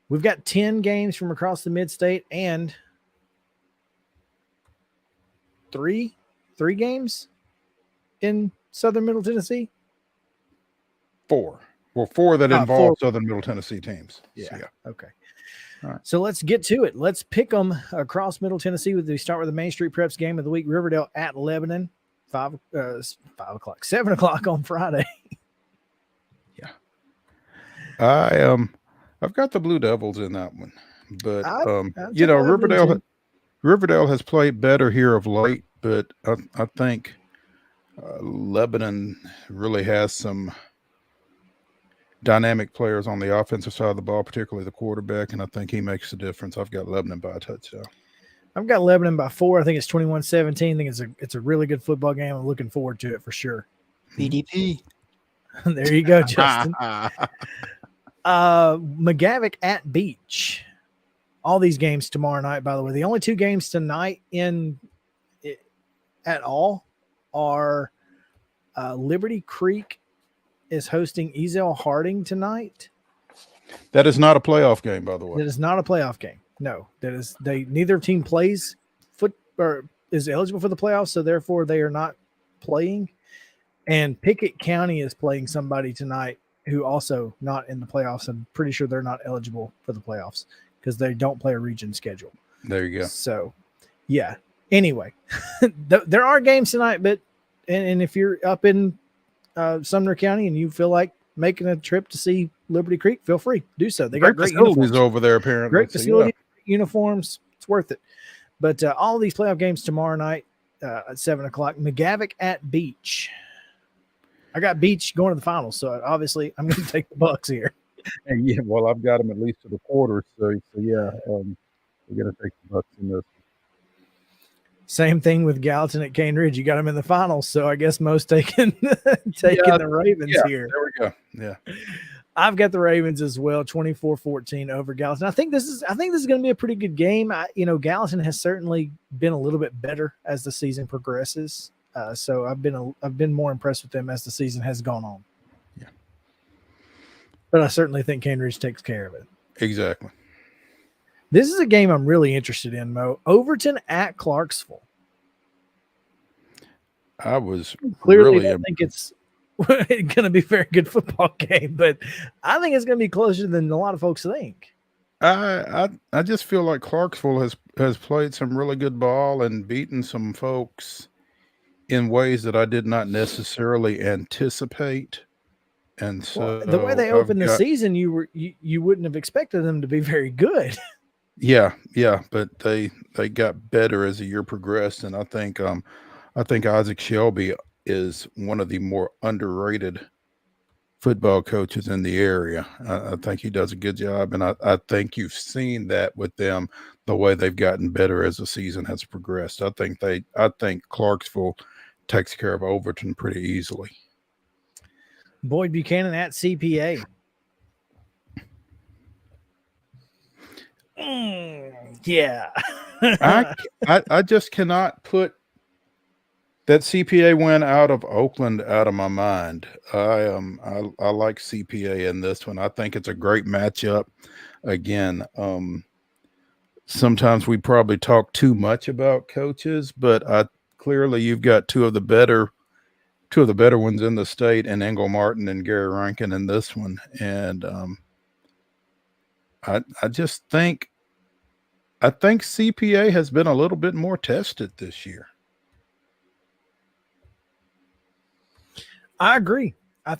Speaker 2: We've got 10 games from across the mid-state and three games in Southern Middle Tennessee.
Speaker 3: 4. Well, 4 that involve Southern Middle Tennessee teams.
Speaker 2: Yeah.
Speaker 3: So, yeah.
Speaker 2: Okay.
Speaker 3: All right.
Speaker 2: So let's get to it. Let's pick them across Middle Tennessee. We start with the Main Street Preps game of the week. Riverdale at Lebanon, 7 o'clock on Friday.
Speaker 3: Yeah. I've got the Blue Devils in that one, but you know, Riverdale has played better here of late, but I think Lebanon really has some dynamic players on the offensive side of the ball, particularly the quarterback, and I think he makes a difference. I've got Lebanon by a touchdown.
Speaker 2: I've got Lebanon by 4. I think it's 21-17. I think it's a really good football game. I'm looking forward to it for sure.
Speaker 4: BDP.
Speaker 2: There you go, Justin. McGavick at Beach. All these games tomorrow night, by the way. The only 2 games tonight at all are Liberty Creek is hosting Ezel Harding tonight.
Speaker 3: That is not a playoff game, by the way.
Speaker 2: It is not a playoff game. No, neither team plays or is eligible for the playoffs, so therefore they are not playing. And Pickett County is playing somebody tonight who also not in the playoffs. I'm pretty sure they're not eligible for the playoffs because they don't play a region schedule.
Speaker 3: There you go.
Speaker 2: So, yeah. Anyway, there are games tonight, but and if you're up in Sumner County and you feel like making a trip to see Liberty Creek, feel free do so. They got great
Speaker 3: facilities
Speaker 2: uniforms
Speaker 3: over there, apparently.
Speaker 2: Great
Speaker 3: So,
Speaker 2: facility, uniforms. It's worth it. But all these playoff games tomorrow night at 7 o'clock. McGavock at Beach. I got Beach going to the finals, so obviously I'm going to take the Bucks here.
Speaker 3: And yeah, well, I've got them at least to the quarter, so yeah, we're going to take the Bucks in this.
Speaker 2: Same thing with Gallatin at Cane Ridge. You got them in the finals, so I guess most taking the Ravens here.
Speaker 3: There we go. Yeah,
Speaker 2: I've got the Ravens as well, 24-14 over Gallatin. I think this is going to be a pretty good game. Gallatin has certainly been a little bit better as the season progresses. So I've been more impressed with them as the season has gone on.
Speaker 3: Yeah,
Speaker 2: but I certainly think Cane Ridge takes care of it.
Speaker 3: Exactly.
Speaker 2: This is a game I'm really interested in, Mo. Overton at Clarksville.
Speaker 3: I was
Speaker 2: clearly
Speaker 3: really
Speaker 2: I think it's going to be a very good football game, but I think it's going to be closer than a lot of folks think.
Speaker 3: I just feel like Clarksville has played some really good ball and beaten some folks in ways that I did not necessarily anticipate. And so
Speaker 2: the way they opened the season, you wouldn't have expected them to be very good.
Speaker 3: Yeah, but they got better as the year progressed, and I think Isaac Shelby is one of the more underrated football coaches in the area. I think he does a good job, and I think you've seen that with them, the way they've gotten better as the season has progressed. I think Clarksville takes care of Overton pretty easily.
Speaker 2: Boyd Buchanan at CPA. Yeah.
Speaker 3: I just cannot put that CPA win out of Oakland out of my mind. I like CPA in this one. I think it's a great matchup. Again, sometimes we probably talk too much about coaches, but clearly you've got two of the better ones in the state, and Engel Martin and Gary Rankin in this one. And I just think CPA has been a little bit more tested this year.
Speaker 2: I agree.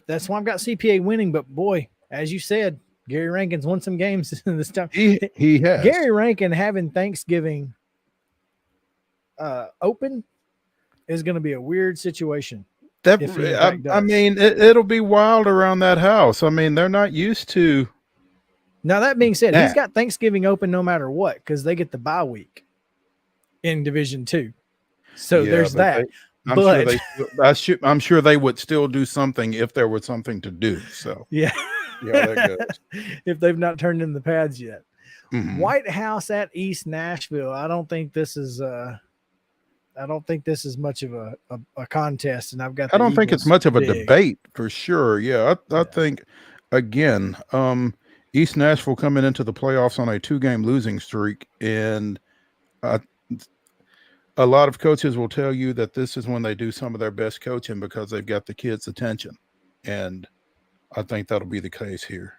Speaker 2: That's why I've got CPA winning. But boy, as you said, Gary Rankin's won some games this time.
Speaker 3: He has.
Speaker 2: Gary Rankin having Thanksgiving open is going to be a weird situation.
Speaker 3: I mean, it'll be wild around that house. I mean, they're not used to.
Speaker 2: Now, that being said, he's got Thanksgiving open no matter what because they get the bye week in Division II. So there's that.
Speaker 3: I'm sure they would still do something if there was something to do. So
Speaker 2: yeah,
Speaker 3: that goes.
Speaker 2: If they've not turned in the pads yet.
Speaker 3: Mm-hmm.
Speaker 2: White House at East Nashville. I don't think this is much of a contest, and I've got.
Speaker 3: I don't think it's much of a debate for sure. Yeah, I think again, East Nashville coming into the playoffs on a 2-game losing streak, and a lot of coaches will tell you that this is when they do some of their best coaching because they've got the kids' attention, and I think that'll be the case here.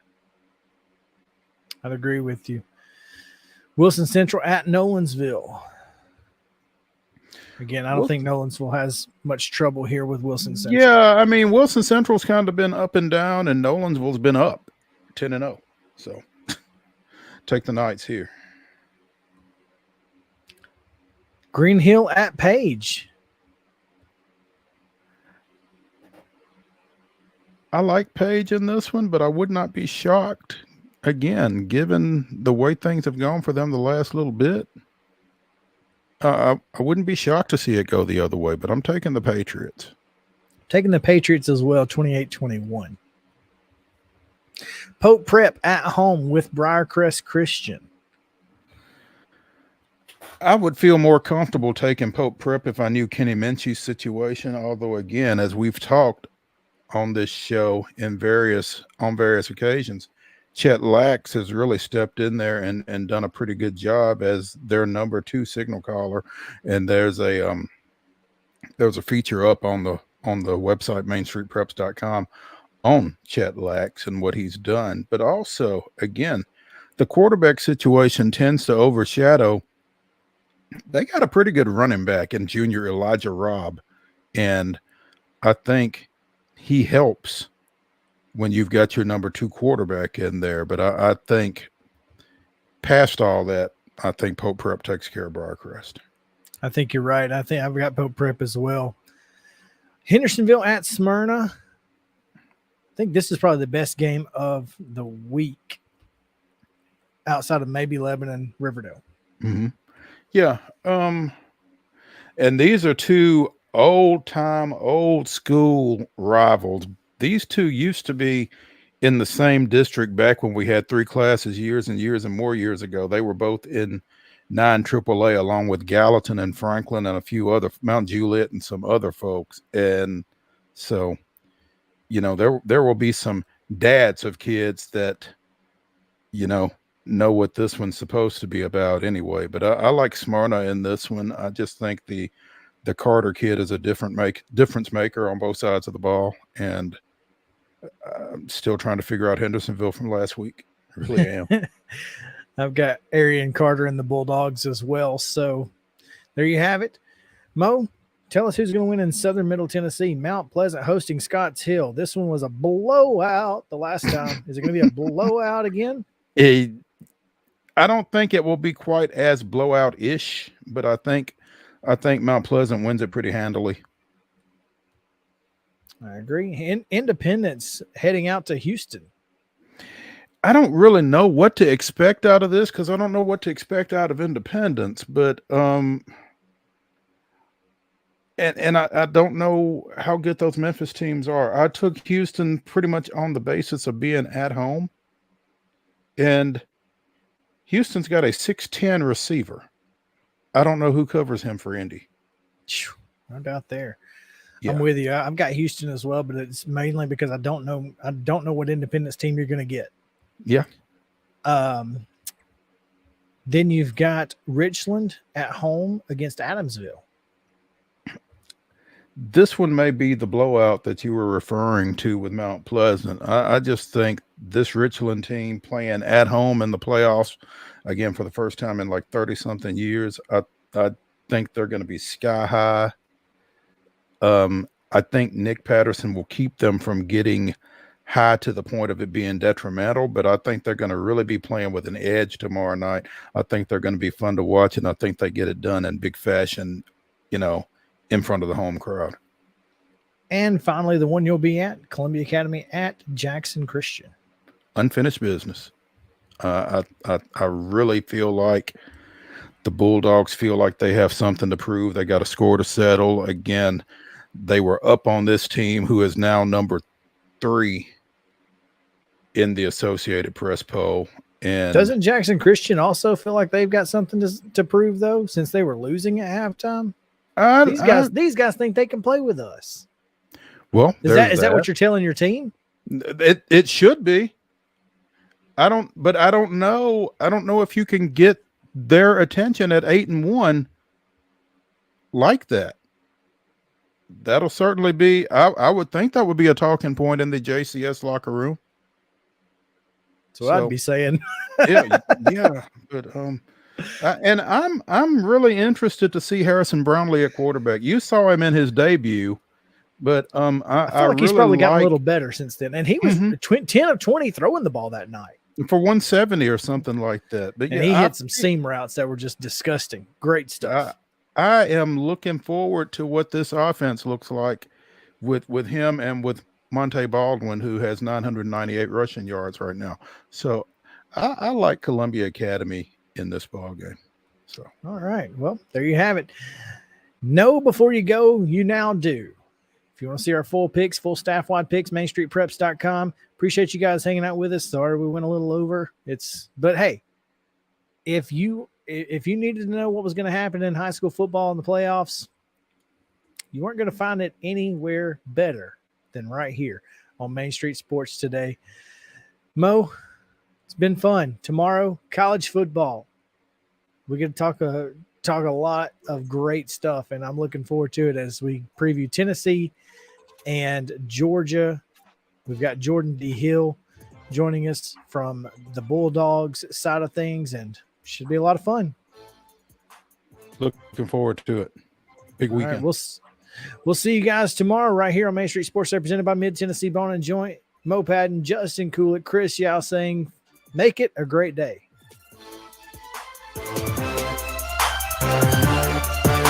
Speaker 2: I'd agree with you. Wilson Central at Nolensville. Again, I don't think Nolensville has much trouble here with Wilson Central.
Speaker 3: Yeah, I mean, Wilson Central's kind of been up and down, and Nolensville's been up 10-0. So take the Knights here.
Speaker 2: Green Hill at Page.
Speaker 3: I like Page in this one, but I would not be shocked, again, given the way things have gone for them the last little bit. I wouldn't be shocked to see it go the other way, but I'm taking the Patriots.
Speaker 2: Taking the Patriots as well, 28-21. Pope Prep at home with Briarcrest Christian.
Speaker 3: I would feel more comfortable taking Pope Prep if I knew Kenny Minchie's situation, although, again, as we've talked on this show on various occasions, Chet Lax has really stepped in there and done a pretty good job as their number 2 signal caller. And there's a feature up on the website mainstreetpreps.com on Chet Lax and what he's done. But also, again, the quarterback situation tends to overshadow. They got a pretty good running back in junior Elijah Robb, and I think he helps when you've got your number 2 quarterback in there. But I think past all that, I think Pope Prep takes care of Briarcrest.
Speaker 2: I think you're right. I think I've got Pope Prep as well. Hendersonville at Smyrna. I think this is probably the best game of the week outside of maybe Lebanon, Riverdale.
Speaker 3: Mm-hmm. Yeah. And these are 2 old school rivals. These 2 used to be in the same district back when we had 3 classes years and years and more years ago. They were both in 9 AAA along with Gallatin and Franklin and a few other, Mount Juliet and some other folks. And so, you know, there will be some dads of kids that, you know what this one's supposed to be about anyway. But I like Smyrna in this one. I just think the Carter kid is a difference maker on both sides of the ball. And I'm still trying to figure out Hendersonville from last week. I really am.
Speaker 2: I've got Arian Carter and the Bulldogs as well. So there you have it. Mo, tell us who's going to win in Southern Middle Tennessee. Mount Pleasant hosting Scotts Hill. This one was a blowout the last time. Is it going to be a blowout again?
Speaker 3: I don't think it will be quite as blowout-ish, but I think Mount Pleasant wins it pretty handily.
Speaker 2: I agree. Independence heading out to Houston.
Speaker 3: I don't really know what to expect out of this because I don't know what to expect out of Independence, but and I don't know how good those Memphis teams are. I took Houston pretty much on the basis of being at home, and Houston's got a 6'10" receiver. I don't know who covers him for Indy.
Speaker 2: No doubt there.
Speaker 3: Yeah.
Speaker 2: I'm with you. I've got Houston as well, but it's mainly because I don't know what Independence team you're going to get.
Speaker 3: Yeah.
Speaker 2: Then you've got Richland at home against Adamsville.
Speaker 3: This one may be the blowout that you were referring to with Mount Pleasant. I just think this Richland team playing at home in the playoffs, again, for the first time in like 30-something years, I think they're going to be sky high. I think Nick Patterson will keep them from getting high to the point of it being detrimental, but I think they're going to really be playing with an edge tomorrow night. I think they're going to be fun to watch, and I think they get it done in big fashion, in front of the home crowd.
Speaker 2: And finally, the one you'll be at, Columbia Academy at Jackson Christian.
Speaker 3: Unfinished business. I really feel like the Bulldogs feel like they have something to prove. They got a score to settle. Again, they were up on this team who is now number 3 in the Associated Press poll. And
Speaker 2: doesn't Jackson Christian also feel like they've got something to prove, though, since they were losing at halftime? These guys think they can play with us.
Speaker 3: Well,
Speaker 2: is that what you're telling your team?
Speaker 3: It should be. I don't know. I don't know if you can get their attention at 8-1 like that. That'll certainly be. I would think that would be a talking point in the JCS locker room.
Speaker 2: So I'd be saying.
Speaker 3: yeah, but and I'm really interested to see Harrison Brownlee at quarterback. You saw him in his debut, but I feel
Speaker 2: like he's
Speaker 3: really
Speaker 2: probably gotten a little better since then. And he was 10 of 20 throwing the ball that night
Speaker 3: for 170 or something like that. But
Speaker 2: and he hit some seam routes that were just disgusting. Great stuff.
Speaker 3: I am looking forward to what this offense looks like with him and with Monte Baldwin, who has 998 rushing yards right now. So I like Columbia Academy in this ball game. So
Speaker 2: all right. Well, there you have it. Know before you go, you now do. If you want to see our full picks, full staff-wide picks, mainstreetpreps.com. Appreciate you guys hanging out with us. Sorry we went a little over. But hey, if you needed to know what was going to happen in high school football in the playoffs, you weren't going to find it anywhere better than right here on Main Street Sports today. Mo, It's been fun. Tomorrow, college football. We're going to talk a lot of great stuff, and I'm looking forward to it as we preview Tennessee and Georgia. We've got Jordan D. Hill joining us from the Bulldogs side of things, and should be a lot of fun.
Speaker 3: Looking forward to it. Big weekend.
Speaker 2: All right, we'll see you guys tomorrow right here on Main Street Sports, represented by Mid-Tennessee Bone and Joint. Mo Patton, Justin Coolett, Chris Yao saying, make it a great day.